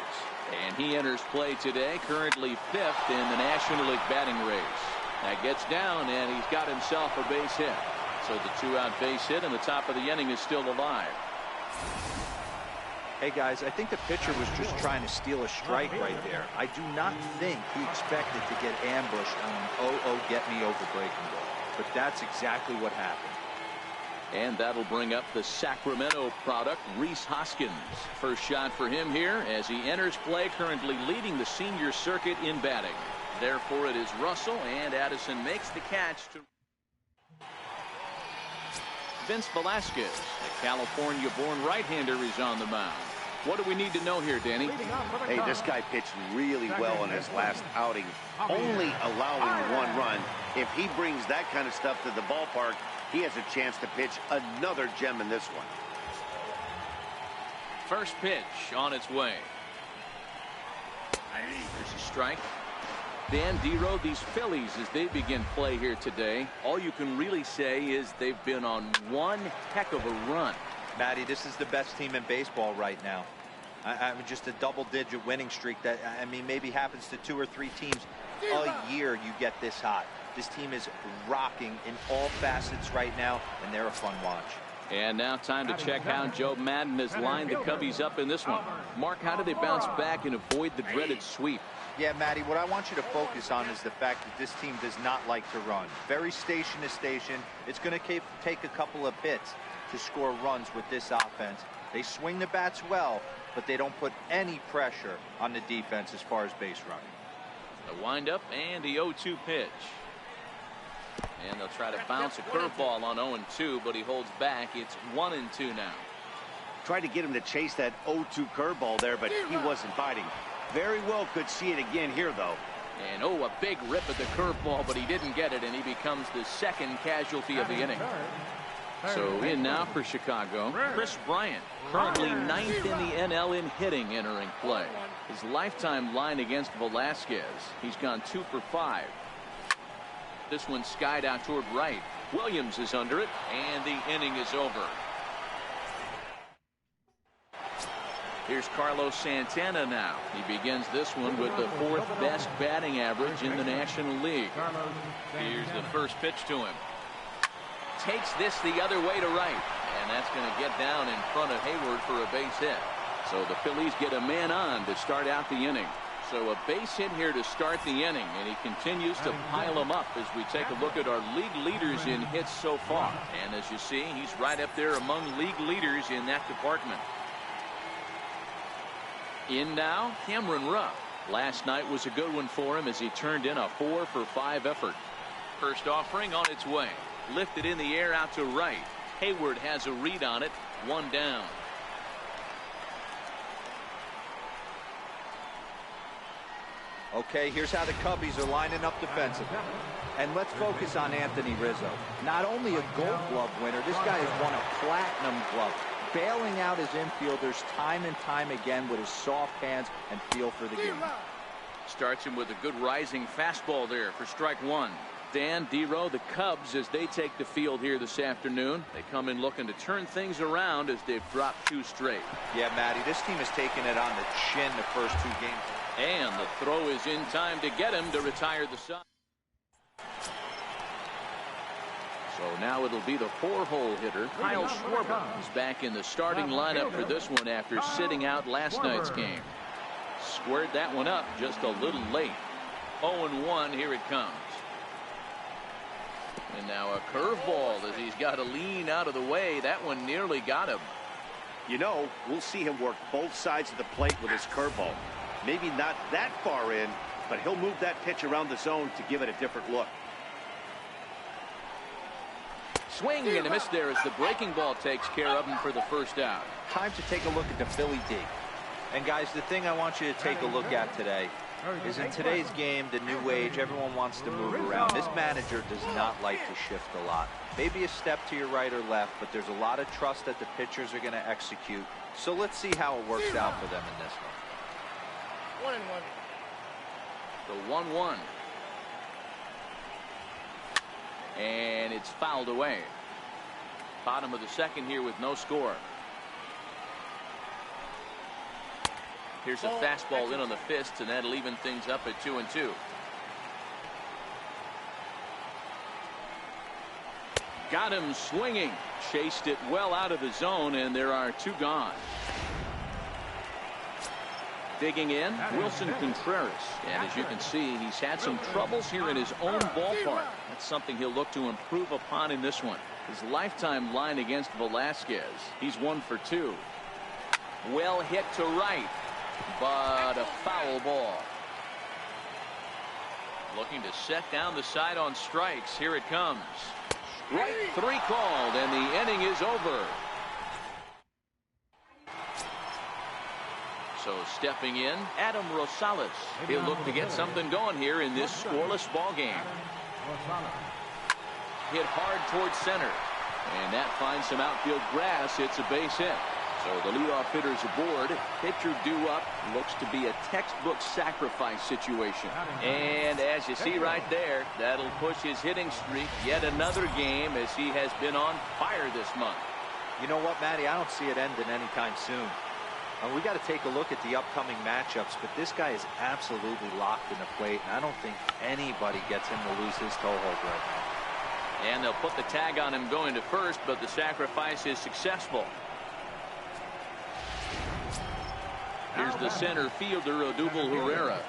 And he enters play today, currently 5th in the National League batting race. That gets down, and he's got himself a base hit. So the 2-out base hit, and the top of the inning is still alive. Hey guys, I think the pitcher was just trying to steal a strike right there. I do not think he expected to get ambushed on an 0-0 get me over breaking ball. But that's exactly what happened. And that'll bring up the Sacramento product, Rhys Hoskins. First shot for him here as he enters play, currently leading the senior circuit in batting. Therefore it is Russell, and Addison makes the catch to Vince Velasquez. The California-born right-hander is on the mound. What do we need to know here, Danny? Hey, this guy pitched really well in his last outing, only allowing 1 run. If he brings that kind of stuff to the ballpark, he has a chance to pitch another gem in this one. First pitch on its way. There's a strike. Dan Dero, these Phillies, as they begin play here today, all you can really say is they've been on one heck of a run. Matty, this is the best team in baseball right now. I mean, just a double-digit winning streak that, I mean, maybe happens to 2 or 3 teams a year. You get this hot. This team is rocking in all facets right now, and they're a fun watch. And now time to check how Joe Madden has lined the Cubbies up in this one. Mark, how do they bounce back and avoid the dreaded sweep? Yeah, Matty, what I want you to focus on is the fact that this team does not like to run. Very station to station. It's going to take a couple of hits to score runs with this offense. They swing the bats well, but they don't put any pressure on the defense as far as base running. The windup and the 0-2 pitch. And they'll try to bounce a curveball on 0-2, but he holds back. It's 1-2 now. Tried to get him to chase that 0-2 curveball there, but he wasn't biting. Very well could see it again here, though. And a big rip at the curveball, but he didn't get it, and he becomes the second casualty of the inning. So in now for Chicago, Chris Bryant, currently 9th in the NL in hitting, entering play. His lifetime line against Velasquez, he's gone 2 for 5. This one skied out toward right. Williams is under it, and the inning is over. Here's Carlos Santana now. He begins this one with the 4th best batting average in the National League. Here's the first pitch to him. Takes this the other way to right, and that's going to get down in front of Hayward for a base hit. So the Phillies get a man on to start out the inning. So a base hit here to start the inning, and he continues to pile them up as we take a look at our league leaders in hits so far. And as you see, he's right up there among league leaders in that department. In now, Cameron Rupp. Last night was a good one for him as he turned in a 4 for 5 effort. First offering on its way. Lifted in the air out to right. Hayward has a read on it. 1 down. Okay, here's how the Cubbies are lining up defensively. And let's focus on Anthony Rizzo. Not only a Gold Glove winner, this guy has won a Platinum Glove, bailing out his infielders time and time again with his soft hands and feel for the game. Starts him with a good rising fastball there for strike 1. Dan Dero, the Cubs, as they take the field here this afternoon. They come in looking to turn things around as they've dropped 2 straight. Yeah, Matty, this team has taken it on the chin the first 2 games. And the throw is in time to get him to retire the side. So now it'll be the 4-hole hitter, Kyle Schwarber. He's back in the starting lineup for this one after sitting out last night's game. Squared that one up just a little late. 0-1, here it comes. And now a curveball as he's got to lean out of the way. That one nearly got him. You know, we'll see him work both sides of the plate with his curveball. Maybe not that far in, but he'll move that pitch around the zone to give it a different look. Swing and a miss there as the breaking ball takes care of him for the first out. Time to take a look at the Philly D. And guys, the thing I want you to take a look at today is in today's game, the new age, everyone wants to move around. This manager does not like to shift a lot. Maybe a step to your right or left, but there's a lot of trust that the pitchers are going to execute. So let's see how it works out for them in this one. 1-1. The 1-1. And it's fouled away. Bottom of the second here with no score. Here's a fastball in on the fist, and that'll even things up at 2-2. Got him swinging. Chased it well out of the zone, and there are 2 gone. Digging in, Wilson Contreras. And as you can see, he's had some troubles here in his own ballpark. That's something he'll look to improve upon in this one. His lifetime line against Velasquez, he's 1 for 2. Well hit to right, but a foul ball. Looking to set down the side on strikes. Here it comes. Strike 3 called, and the inning is over. So stepping in, Adam Rosales. He'll look to get something going here in this scoreless ball game. Hit hard towards center, and that finds some outfield grass. It's a base hit. So the leadoff hitter's aboard. Pitcher due up. Looks to be a textbook sacrifice situation. And as you see right there, that'll push his hitting streak yet another game as he has been on fire this month. You know what, Matty? I don't see it ending anytime soon. We got to take a look at the upcoming matchups, but this guy is absolutely locked in the plate, and I don't think anybody gets him to lose his toehold right now. And they'll put the tag on him going to first, but the sacrifice is successful. Here's the center fielder, Odubel Herrera.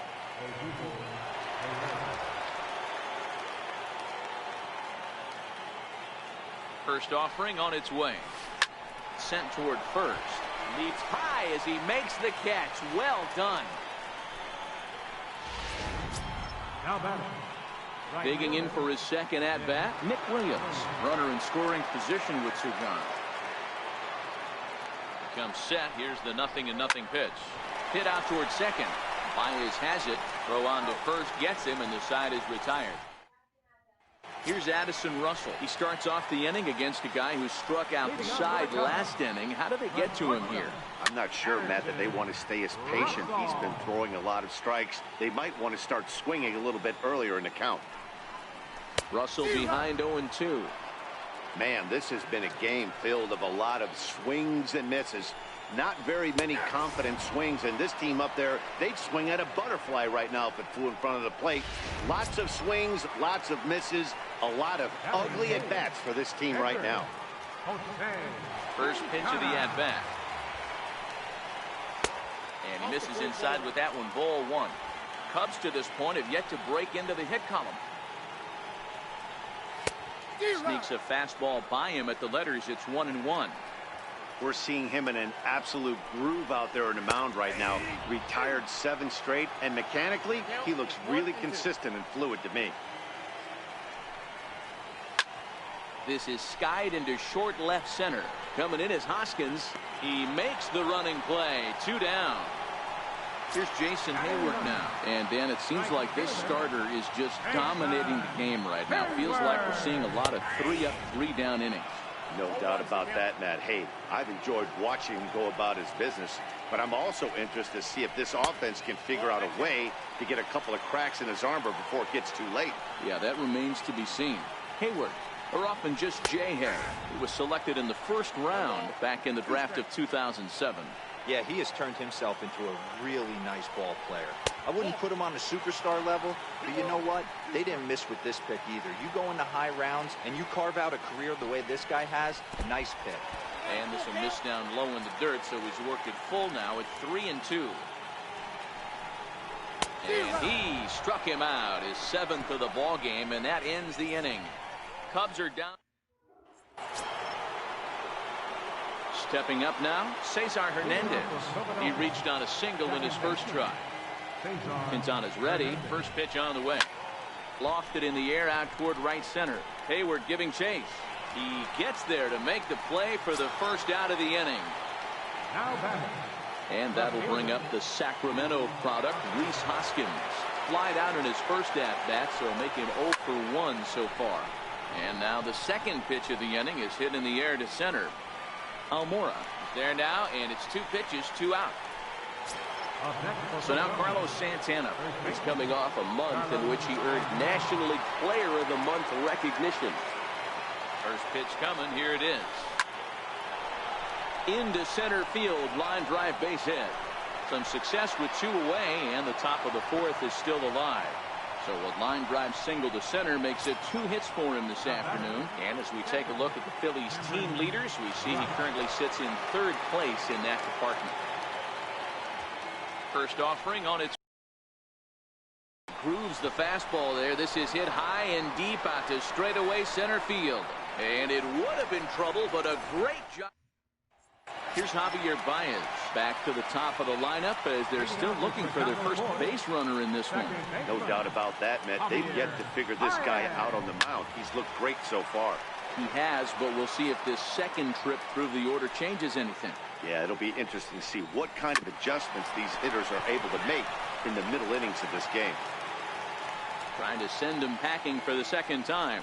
First offering on its way. Sent toward first. Leaps high as he makes the catch. Well done. Digging in for his second at-bat, Nick Williams. Runner in scoring position with 2 gone. Comes set. Here's the 0-0 pitch. Hit out towards second. Baez has it. Throw on to first. Gets him, and the side is retired. Here's Addison Russell. He starts off the inning against a guy who struck out the side last inning. How did they get to him here? I'm not sure, Matt, that they want to stay as patient. He's been throwing a lot of strikes. They might want to start swinging a little bit earlier in the count. Russell behind 0-2. Man, this has been a game filled of a lot of swings and misses. Not very many confident swings, and this team up there, they'd swing at a butterfly right now if it flew in front of the plate. Lots of swings, lots of misses, a lot of ugly at-bats for this team right now. First pitch of the at-bat. And he misses inside with that one, ball 1. Cubs to this point have yet to break into the hit column. Sneaks a fastball by him at the letters. It's 1-1. We're seeing him in an absolute groove out there on the mound right now. Retired 7 straight, and mechanically, he looks really consistent and fluid to me. This is skied into short left center. Coming in is Hoskins. He makes the running play. 2 down. Here's Jason Hayward now. And Dan, it seems like this starter is just dominating the game right now. Feels like we're seeing a lot of 3-up, 3-down innings. No doubt about that, Matt. Hey, I've enjoyed watching him go about his business, but I'm also interested to see if this offense can figure out a way to get a couple of cracks in his armor before it gets too late. Yeah, that remains to be seen. Hayward, or often just J-Hay, who was selected in the first round back in the draft of 2007. Yeah, he has turned himself into a really nice ball player. I wouldn't put him on the superstar level, but you know what? They didn't miss with this pick either. You go into high rounds and you carve out a career the way this guy has, nice pick. And this will miss down low in the dirt, so he's worked it full now at 3-2. And he struck him out, his 7th of the ball game, and that ends the inning. Cubs are down. Stepping up now, Cesar Hernandez. He reached on a single in his first try. Quintana's ready. First pitch on the way. Lofted in the air out toward right center. Hayward giving chase. He gets there to make the play for the first out of the inning. And that'll bring up the Sacramento product, Rhys Hoskins. Flied out in his first at-bat, so make him 0 for 1 so far. And now the second pitch of the inning is hit in the air to center. Almora is there now, and it's 2 pitches, 2 out. So now Carlos Santana is coming off a month in which he earned National League Player of the Month recognition. First pitch coming. Here it is. Into center field. Line drive base hit. Some success with 2 away, and the top of the 4th is still alive. So a line drive single to center makes it 2 hits for him this afternoon. And as we take a look at the Phillies team leaders, we see he currently sits in 3rd place in that department. First offering on its grooves the fastball there. This is hit high and deep out to straightaway center field. And it would have been trouble, but a great job. Here's Javier Baez back to the top of the lineup as they're still looking for their first base runner in this one. No doubt about that, Matt. They've yet to figure this guy out on the mound. He's looked great so far. He has, but we'll see if this second trip through the order changes anything. Yeah, it'll be interesting to see what kind of adjustments these hitters are able to make in the middle innings of this game. Trying to send him packing for the second time.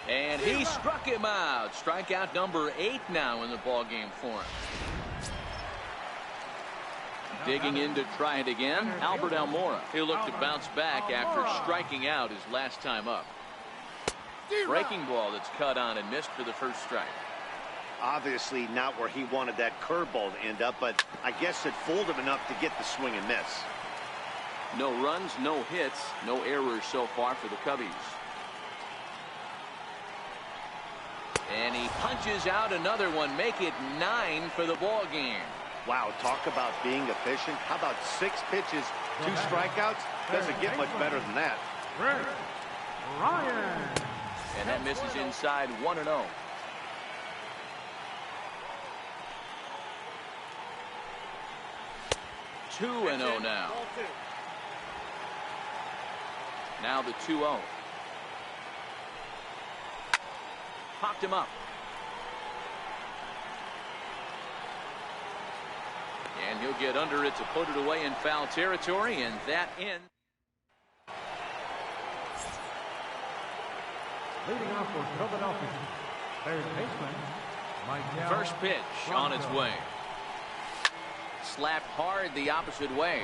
And he struck him out. Strikeout number 8 now in the ball game for him. Digging in to try it again, Albert Almora. He'll look to bounce back after striking out his last time up. Breaking ball that's cut on and missed for the first strike. Obviously not where he wanted that curveball to end up, but I guess it fooled him enough to get the swing and miss. No runs, no hits, no errors so far for the Cubbies. And he punches out another one, make it 9 for the ball game. Wow, talk about being efficient. How about 6 pitches, 2 strikeouts? Doesn't get much better than that. Ryan. And that misses inside 1-0. Two and 0 now. Now the 2-0. Popped him up. And he'll get under it to put it away in foul territory, and that ends. Leading off for Philadelphia, third baseman, Mike. First pitch on its way. Slapped hard the opposite way.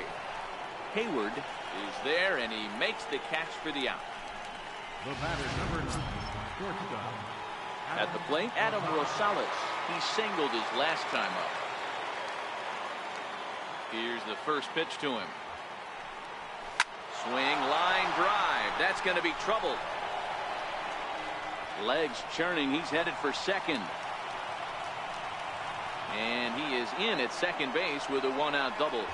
Hayward is there, and he makes the catch for the out. The batter, number 9, shortstop. At the plate, Adam Rosales. He singled his last time up. Here's the first pitch to him. Swing, line drive. That's going to be trouble. Legs churning. He's headed for second. And he is in at second base with a 1-out double.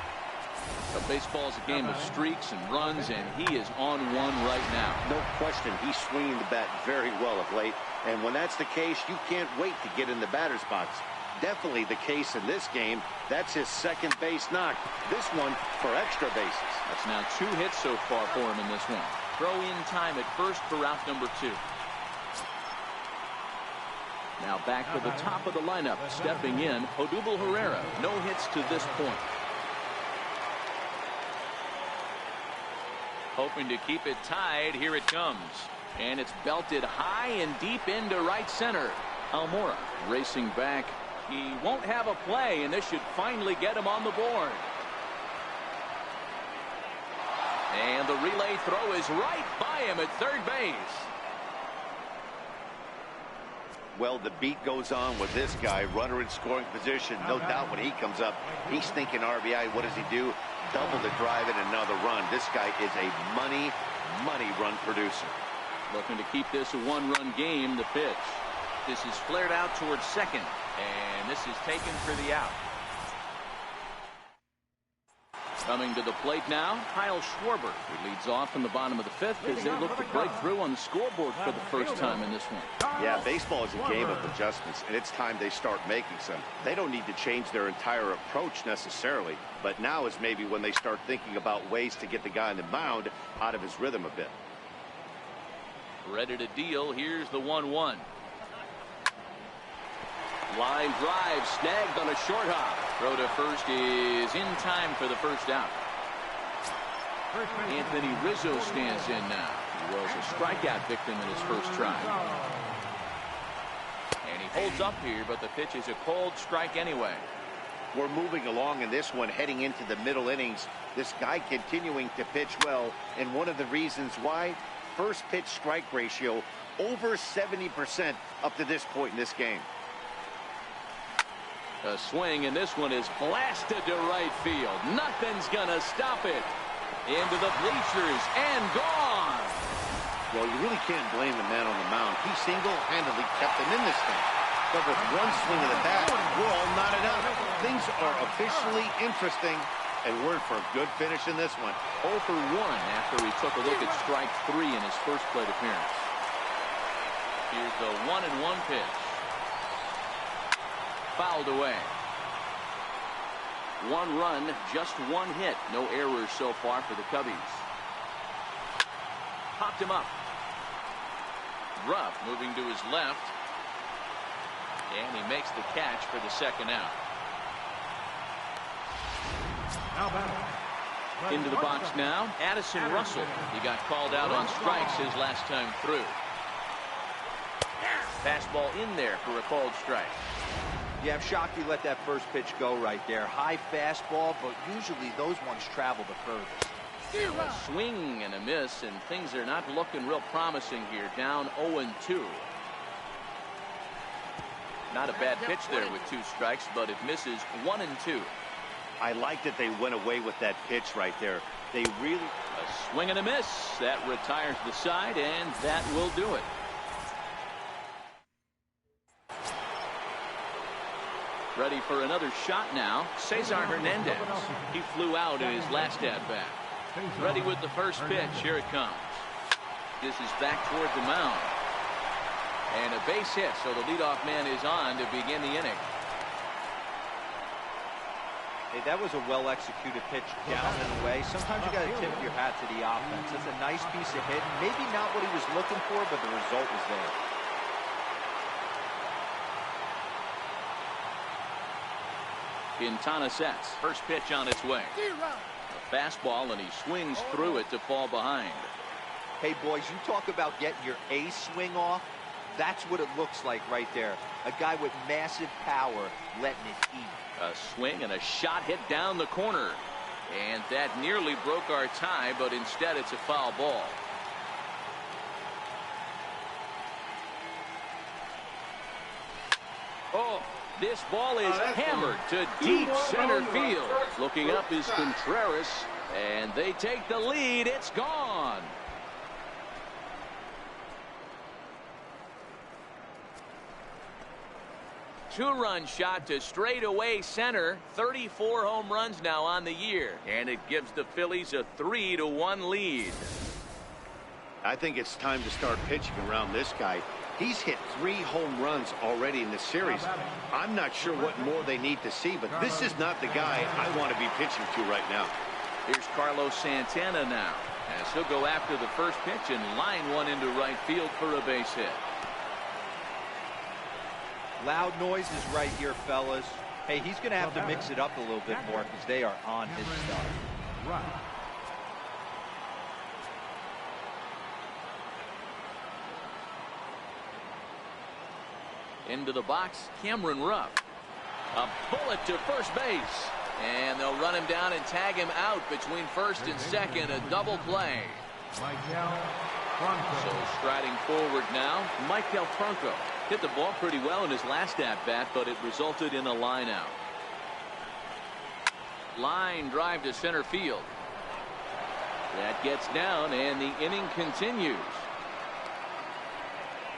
But baseball's a game of streaks and runs, and he is on one right now. No question, he's swinging the bat very well of late. And when that's the case, you can't wait to get in the batter's box. Definitely the case in this game. That's his second base knock. This one for extra bases. That's now 2 hits so far for him in this one. Throw in time at first for out number 2. Now back to the top of the lineup. Stepping in, Odubel Herrera. No hits to this point. Hoping to keep it tied. Here it comes. And it's belted high and deep into right center. Almora racing back. He won't have a play, and this should finally get him on the board. And the relay throw is right by him at third base. Well, the beat goes on with this guy. Runner in scoring position. No doubt when he comes up, he's thinking RBI. What does he do? Double the drive and another run. This guy is a money run producer. Looking to keep this a 1-run game. The pitch. This is flared out towards second. And this is taken for the out. Coming to the plate now, Kyle Schwarber. He leads off in the bottom of the fifth as they look to break through on the scoreboard for the first time in this one. Yeah, baseball is a game of adjustments, and it's time they start making some. They don't need to change their entire approach necessarily, but now is maybe when they start thinking about ways to get the guy on the mound out of his rhythm a bit. Ready to deal. Here's the 1-1. Line drive snagged on a short hop. Throw to first is in time for the first out. Anthony Rizzo stands in now. He was a strikeout victim in his first try. And he holds up here, but the pitch is a cold strike anyway. We're moving along in this one, heading into the middle innings. This guy continuing to pitch well, and one of the reasons why, first pitch strike ratio over 70% up to this point in this game. A swing, and this one is blasted to right field. Nothing's gonna stop it. Into the bleachers and gone. Well, you really can't blame the man on the mound. He single-handedly kept them in this thing. But with one swing of the bat, we're all knotted up. Things are officially interesting, and we're in for a good finish in this one. 0 for 1 after he took a look at strike 3 in his first plate appearance. Here's the 1-1 pitch. Fouled away. 1 run, just 1 hit. No errors so far for the Cubbies. Popped him up. Ruff moving to his left. And he makes the catch for the second out. Into the box now, Addison Russell. He got called out on strikes his last time through. Fastball in there for a called strike. Yeah, I'm shocked he let that first pitch go right there. High fastball, but usually those ones travel the furthest. A swing and a miss, and things are not looking real promising here. Down 0-2. Not a bad pitch there with 2 strikes, but it misses 1-2. I like that they went away with that pitch right there. They really... A swing and a miss. That retires the side, and that will do it. Ready for another shot now, Cesar Hernandez. He flew out in his last at-bat. Ready with the first pitch. Here it comes. This is back toward the mound. And a base hit, so the leadoff man is on to begin the inning. Hey, that was a well-executed pitch down and away. Sometimes you got to tip your hat to the offense. That's a nice piece of hitting. Maybe not what he was looking for, but the result was there. Quintana sets. First pitch on its way. A fastball, and he swings through it to fall behind. Hey, boys, you talk about getting your ace swing off. That's what it looks like right there. A guy with massive power letting it eat. A swing and a shot hit down the corner. And that nearly broke our tie, but instead it's a foul ball. Oh, this ball is hammered to deep center field. Looking up is Contreras, and they take the lead. It's gone. Two-run shot to straightaway center. 34 home runs now on the year, and it gives the Phillies a 3-1 lead. I think it's time to start pitching around this guy. He's hit 3 home runs already in this series. I'm not sure what more they need to see, but this is not the guy I want to be pitching to right now. Here's Carlos Santana now, as he'll go after the first pitch and line one into right field for a base hit. Loud noises right here, fellas. Hey, he's going to have to mix it up a little bit more because they are on his stuff. Right. Into the box, Cameron Rupp. A bullet to first base. And they'll run him down and tag him out between first and second. A double play. So striding forward now, Michael Franco. Hit the ball pretty well in his last at-bat, but it resulted in a line out. Line drive to center field. That gets down, and the inning continues.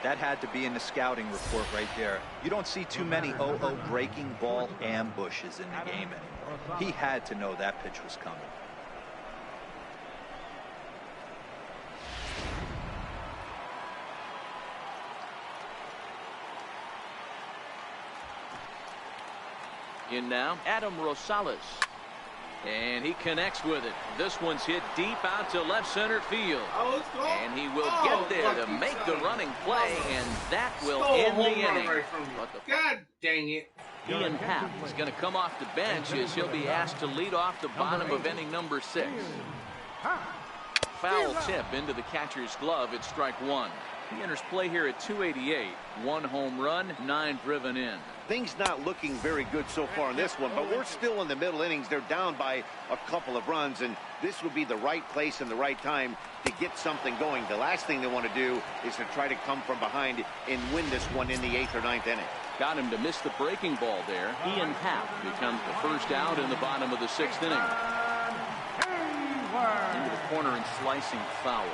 That had to be in the scouting report right there. You don't see too many breaking ball ambushes in the game anymore. He had to know that pitch was coming. In now, Adam Rosales. And he connects with it. This one's hit deep out to left center field. And he will get there to make the running play, and that will end the inning. God dang it. Ian Happ is going to come off the bench as he'll be asked to lead off the bottom of inning number 6. Foul tip into the catcher's glove at strike 1. He enters play here at 288. 1 home run, 9 driven in. Things not looking very good so far in this one, but we're still in the middle innings. They're down by a couple of runs, and this would be the right place and the right time to get something going. The last thing they want to do is to try to come from behind and win this one in the 8th or 9th inning. Got him to miss the breaking ball there. Ian Happ becomes the first out in the bottom of the 6th inning. Into the corner and slicing foul.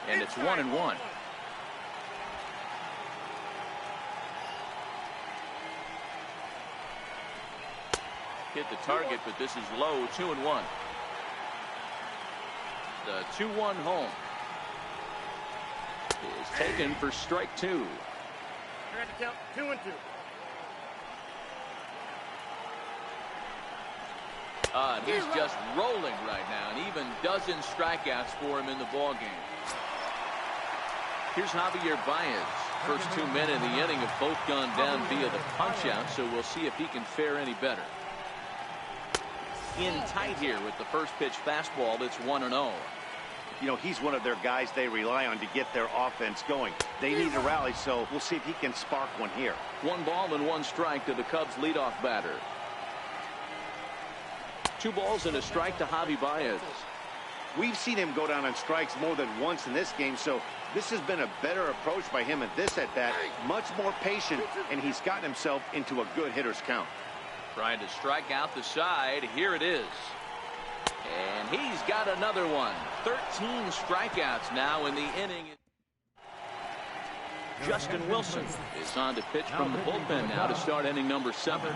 And it's 1-1. Hit the target, but this is low. 2-1. The 2-1 home is taken for strike 2. I got to count 2-2. He's just rolling right now, and even dozen strikeouts for him in the ball game. Here's Javier Baez. First 2 men in the inning have both gone down via the punch-out, so we'll see if he can fare any better. In tight here with the first pitch fastball. That's 1-0. You know, he's one of their guys they rely on to get their offense going. They need a rally, so we'll see if he can spark one here. 1 ball and 1 strike to the Cubs leadoff batter. 2 balls and a strike to Javi Baez. We've seen him go down on strikes more than once in this game, so this has been a better approach by him at this at-bat. Much more patient, and he's gotten himself into a good hitter's count. Trying to strike out the side. Here it is. And he's got another one. 13 strikeouts now in the inning. Justin Wilson is on to pitch from the bullpen now to start inning number 7.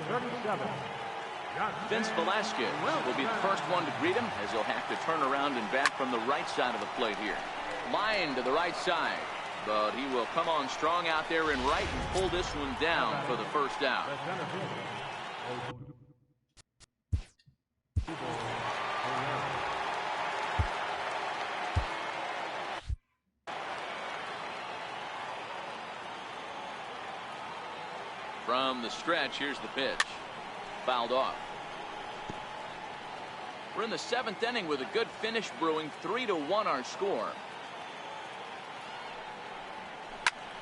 Vince Velasquez will be the first one to greet him, as he'll have to turn around and bat from the right side of the plate here. Line to the right side, but he will come on strong out there in right and pull this one down for the first out. From the stretch, here's the pitch. Fouled off. We're in the 7th inning with a good finish brewing. 3-1 our score.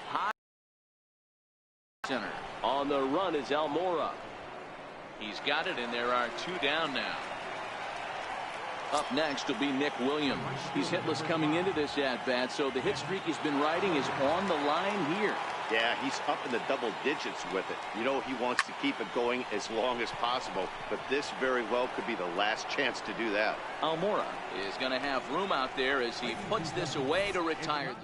High center. On the run is Almora. He's got it, and there are 2 down now. Up next will be Nick Williams. He's hitless coming into this at-bat, so the hit streak he's been riding is on the line here. Yeah, he's up in the double digits with it. You know, he wants to keep it going as long as possible, but this very well could be the last chance to do that. Almora is going to have room out there as he puts this away to retire.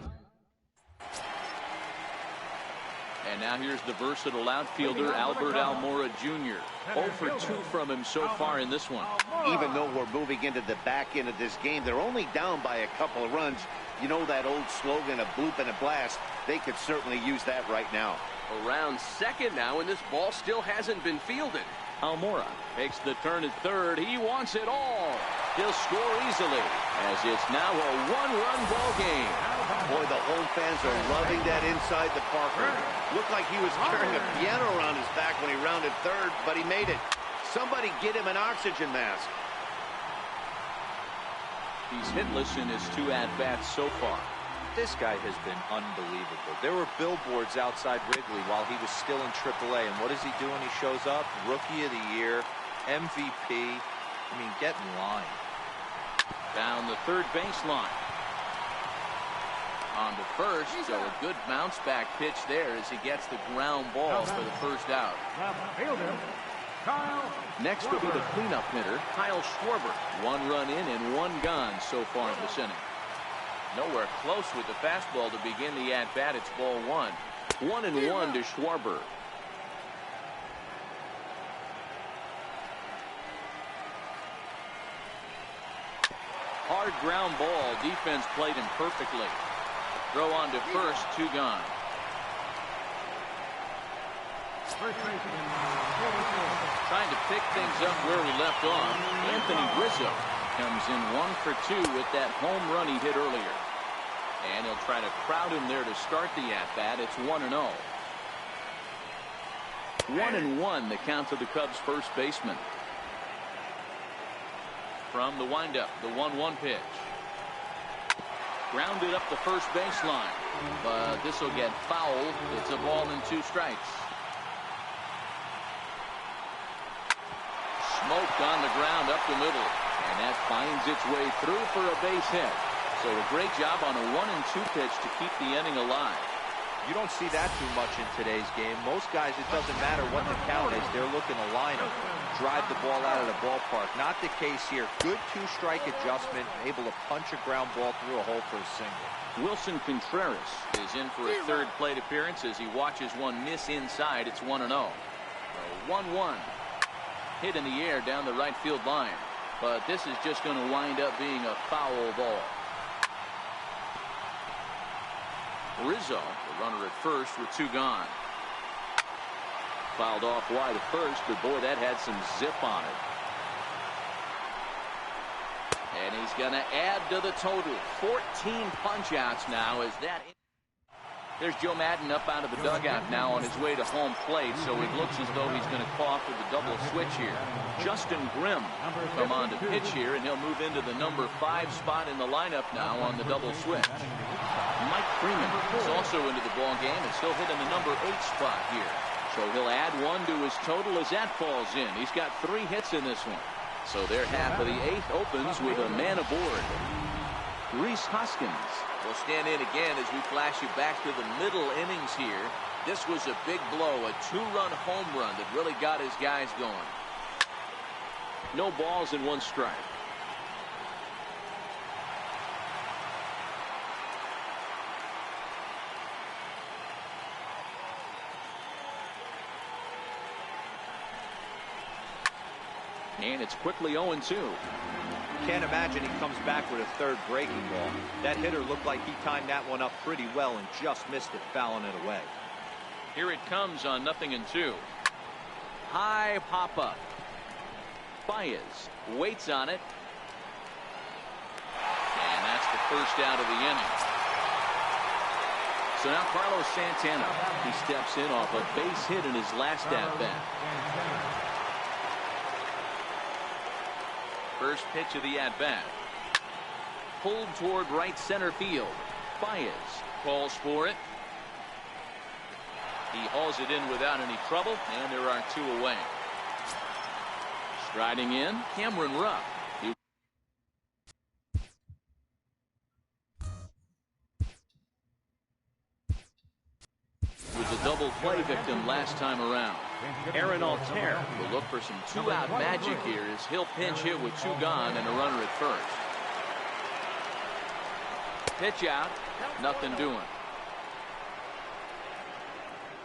And now here's the versatile outfielder, Albert Almora Jr. 0 for 2 from him so far in this one. Even though we're moving into the back end of this game, they're only down by a couple of runs. You know that old slogan, a bloop and a blast? They could certainly use that right now. Around second now, and this ball still hasn't been fielded. Almora makes the turn at third. He wants it all. He'll score easily, as it's now a 1-run ball game. Boy, the home fans are loving that inside the Parker. Looked like he was carrying a piano around his back when he rounded third, but he made it. Somebody get him an oxygen mask. He's hitless in his 2 at-bats so far. This guy has been unbelievable. There were billboards outside Wrigley while he was still in AAA, and what does he do when he shows up? Rookie of the Year, MVP. I mean, get in line. Down the third baseline. On to first, so a good bounce-back pitch there as he gets the ground ball for the first out. Next will be the cleanup hitter, Kyle Schwarber. 1 run in and 1 gone so far in this inning. Nowhere close with the fastball to begin the at-bat. It's ball 1. 1-1 to Schwarber. Hard ground ball. Defense played him perfectly. Throw on to first. 2 gone. Trying to pick things up where we left off. Anthony Rizzo comes in 1 for 2 with that home run he hit earlier. And he'll try to crowd him there to start the at-bat. It's 1-0. 1-1 the count to the Cubs first baseman. From the windup, the 1-1 pitch. Grounded up the first baseline. But this will get fouled. It's a ball and 2 strikes. Smoked on the ground up the middle. And that finds its way through for a base hit. So a great job on a 1-2 pitch to keep the inning alive. You don't see that too much in today's game. Most guys, it doesn't matter what the count is. They're looking to line them, drive the ball out of the ballpark. Not the case here. Good 2-strike adjustment, able to punch a ground ball through a hole for a single. Wilson Contreras is in for a 3rd plate appearance as he watches one miss inside. It's 1-0. 1-1. Hit in the air down the right field line. But this is just going to wind up being a foul ball. Rizzo, the runner at first with 2 gone. Fouled off wide at first, but boy, that had some zip on it. And he's going to add to the total. 14 punch-outs now as that. There's Joe Madden up out of the dugout now on his way to home plate, so it looks as though he's going to call for the double switch here. Justin Grimm come on to pitch here, and he'll move into the number 5 spot in the lineup now on the double switch. Mike Freeman is also into the ball game as he'll hit in the number 8 spot here. So he'll add 1 to his total as that falls in. He's got 3 hits in this one. So their half of the 8th opens with a man aboard. Rhys Hoskins will stand in again as we flash you back to the middle innings here. This was a big blow, a 2-run home run that really got his guys going. No balls and 1 strike. And it's quickly 0-2. Can't imagine he comes back with a 3rd breaking ball. That hitter looked like he timed that one up pretty well and just missed it, fouling it away. Here it comes on 0-2. High pop-up. Baez waits on it. And that's the first out of the inning. So now Carlos Santana, he steps in off a base hit in his last at-bat. First pitch of the at-bat. Pulled toward right center field. Baez calls for it. He hauls it in without any trouble, and there are 2 away. Striding in, Cameron Rupp. He was a double play victim last time around. Aaron Altair will look for some 2-out magic here as he'll pinch hit with 2 gone and a runner at first. Pitch out, nothing doing.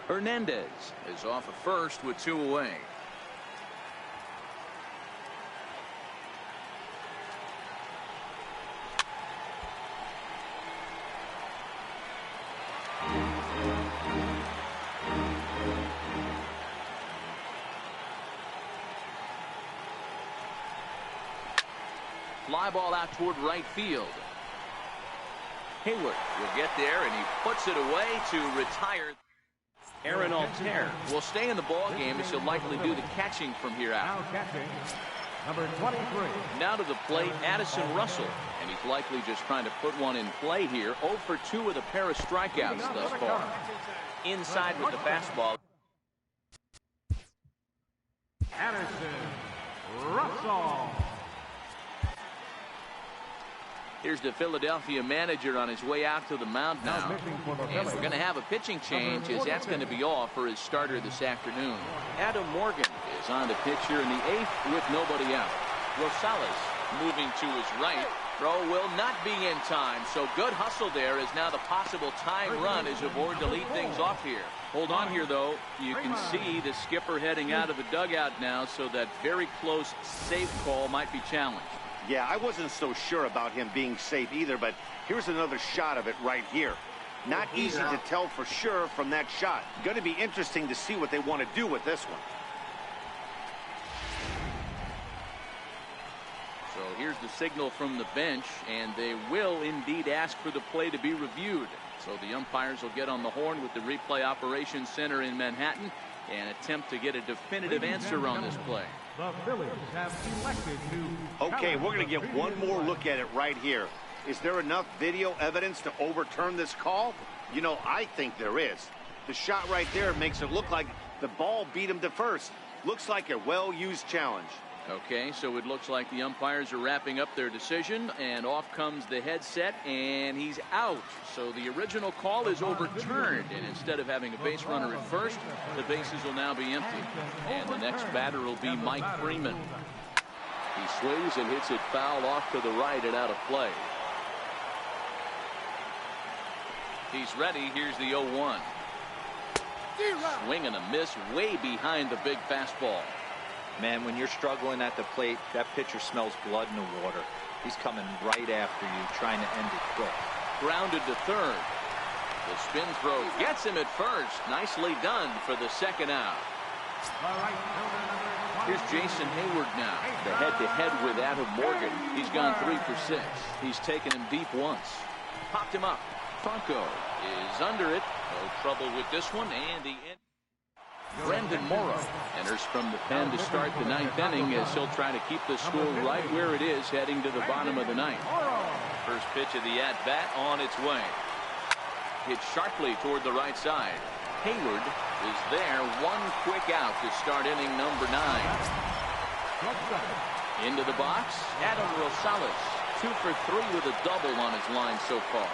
Hernandez is off at first with 2 away. Fly ball out toward right field. Hayward will get there, and he puts it away to retire. Aaron Altair will stay in the ball game as he'll likely do the catching from here out. Now catching, number 23. Now to the plate, Addison Russell, and he's likely just trying to put one in play here. 0 for 2 with a pair of strikeouts thus far. Inside with the fastball. Addison Russell. Here's the Philadelphia manager on his way out to the mound now. And we're going to have a pitching change, as that's going to be all for his starter this afternoon. Adam Morgan is on the pitch here in the 8th with nobody out. Rosales moving to his right. Throw will not be in time, so good hustle there as now the possible tying run is aboard to lead things off here. Hold on here, though. You can see the skipper heading out of the dugout now, so that very close safe call might be challenged. Yeah, I wasn't so sure about him being safe either, but here's another shot of it right here. Not easy to tell for sure from that shot. Going to be interesting to see what they want to do with this one. So here's the signal from the bench, and they will indeed ask for the play to be reviewed. So the umpires will get on the horn with the replay operations center in Manhattan and attempt to get a definitive answer on this play. The Phillies have elected to... Okay, we're going to get one more look at it right here. Is there enough video evidence to overturn this call? You know, I think there is. The shot right there makes it look like the ball beat him to first. Looks like a well-used challenge. Okay, so it looks like the umpires are wrapping up their decision, and off comes the headset, and he's out. So the original call is overturned, and instead of having a base runner at first, the bases will now be empty. And the next batter will be Mike Freeman. He swings and hits it foul off to the right and out of play. He's ready. Here's the 0-1. Swing and a miss way behind the big fastball. Man, when you're struggling at the plate, that pitcher smells blood in the water. He's coming right after you, trying to end it quick. Grounded to third. The spin throw gets him at first. Nicely done for the second out. Here's Jason Hayward now. The head-to-head with Adam Morgan. He's gone 3 for 6. He's taken him deep once. Popped him up. Franco is under it. No trouble with this one, and the end. Brendan Morrow enters from the pen to start the 9th inning as he'll try to keep the score right where it is heading to the bottom of the 9th. First pitch of the at-bat on its way. Hit sharply toward the right side. Hayward is there. One quick out to start inning number 9. Into the box, Adam Rosales. 2 for 3 with a double on his line so far.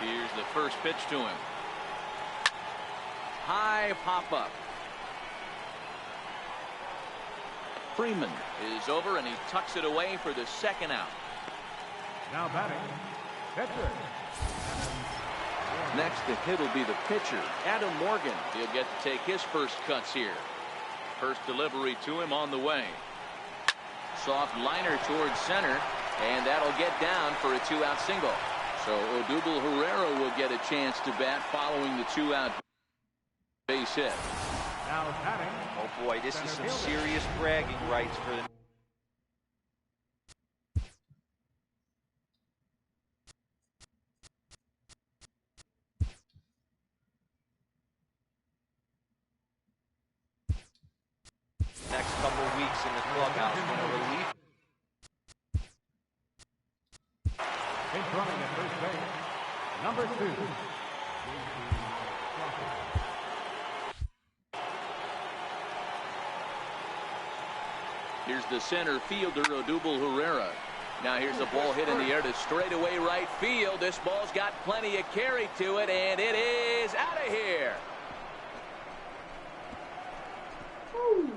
Here's the first pitch to him. High pop-up. Freeman is over, and he tucks it away for the second out. Now batting, pitcher. Next to hit will be the pitcher, Adam Morgan. He'll get to take his first cuts here. First delivery to him on the way. Soft liner towards center, and that'll get down for a 2-out single. So Odubel Herrera will get a chance to bat following the 2-out base hit. Now batting. Oh boy, this is some serious bragging rights for the... next couple of weeks in the clubhouse when a relief. He's running at first base. Number 2. Here's the center fielder, Odubel Herrera. Now here's a ball hit in the air to straightaway right field. This ball's got plenty of carry to it, and it is out of here. Woo.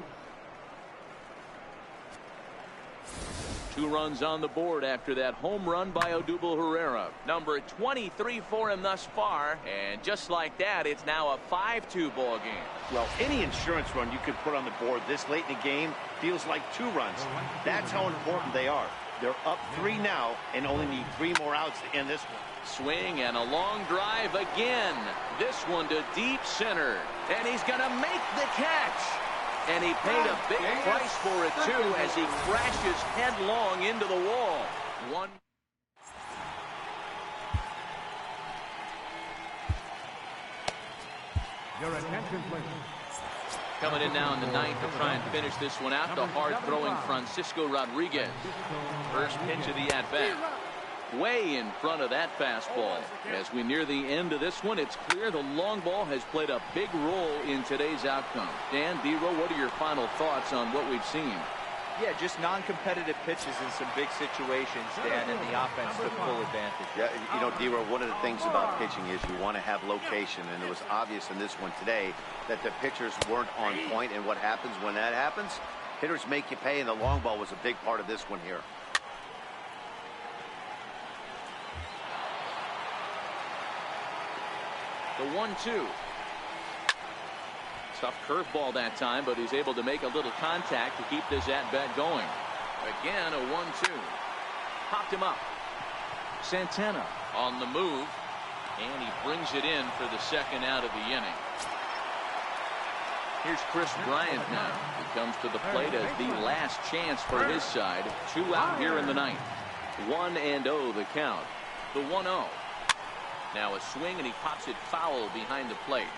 2 runs on the board after that home run by Odubel Herrera. Number 23 for him thus far, and just like that, it's now a 5-2 ball game. Well, any insurance run you could put on the board this late in the game feels like 2 runs. That's how important they are. They're up 3 now and only need 3 more outs to end this one. Swing and a long drive again. This one to deep center, and he's going to make the catch. And he paid a big price for it, too, as he crashes headlong into the wall. One. Your attention, please. Coming in now in the 9th to try and finish this one out, the hard-throwing Francisco Rodriguez. First pitch of the at-bat. Way in front of that fastball. As we near the end of this one, it's clear the long ball has played a big role in today's outcome. Dan, D-Row, what are your final thoughts on what we've seen? Yeah, just non-competitive pitches in some big situations, Dan, and the offense took full advantage. Yeah, you know, D-Row, one of the things about pitching is you want to have location, and it was obvious in this one today that the pitchers weren't on point, and what happens when that happens? Hitters make you pay, and the long ball was a big part of this one here. The 1-2. Tough curveball that time, but he's able to make a little contact to keep this at-bat going. Again, a 1-2. Popped him up. Santana on the move, and he brings it in for the second out of the inning. Here's Chris Bryant now. He comes to the plate as the last chance for his side. 2 out here in the ninth. 1-0 the count. The 1-0. Now a swing, and he pops it foul behind the plate.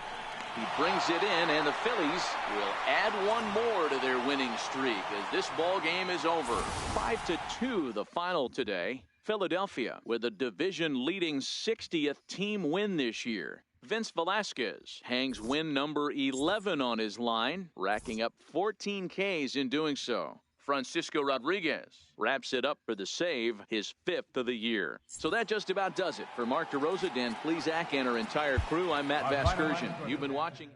He brings it in, and the Phillies will add one more to their winning streak as this ball game is over. 5-2 the final today. Philadelphia with a division-leading 60th team win this year. Vince Velasquez hangs win number 11 on his line, racking up 14 Ks in doing so. Francisco Rodriguez wraps it up for the save, his 5th of the year. So that just about does it. For Mark DeRosa, Dan Plesac, and our entire crew, I'm Matt Vasgersian. You've been watching.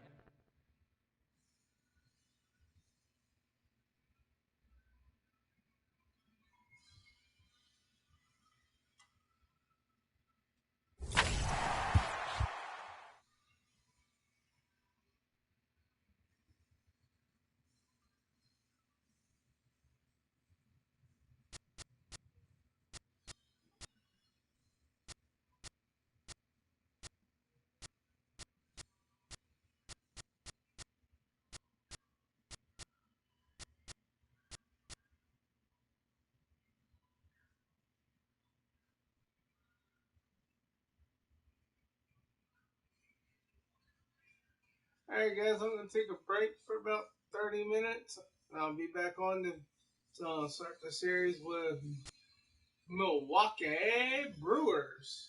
Alright guys, I'm going to take a break for about 30 minutes. I'll be back on to start the series with Milwaukee Brewers.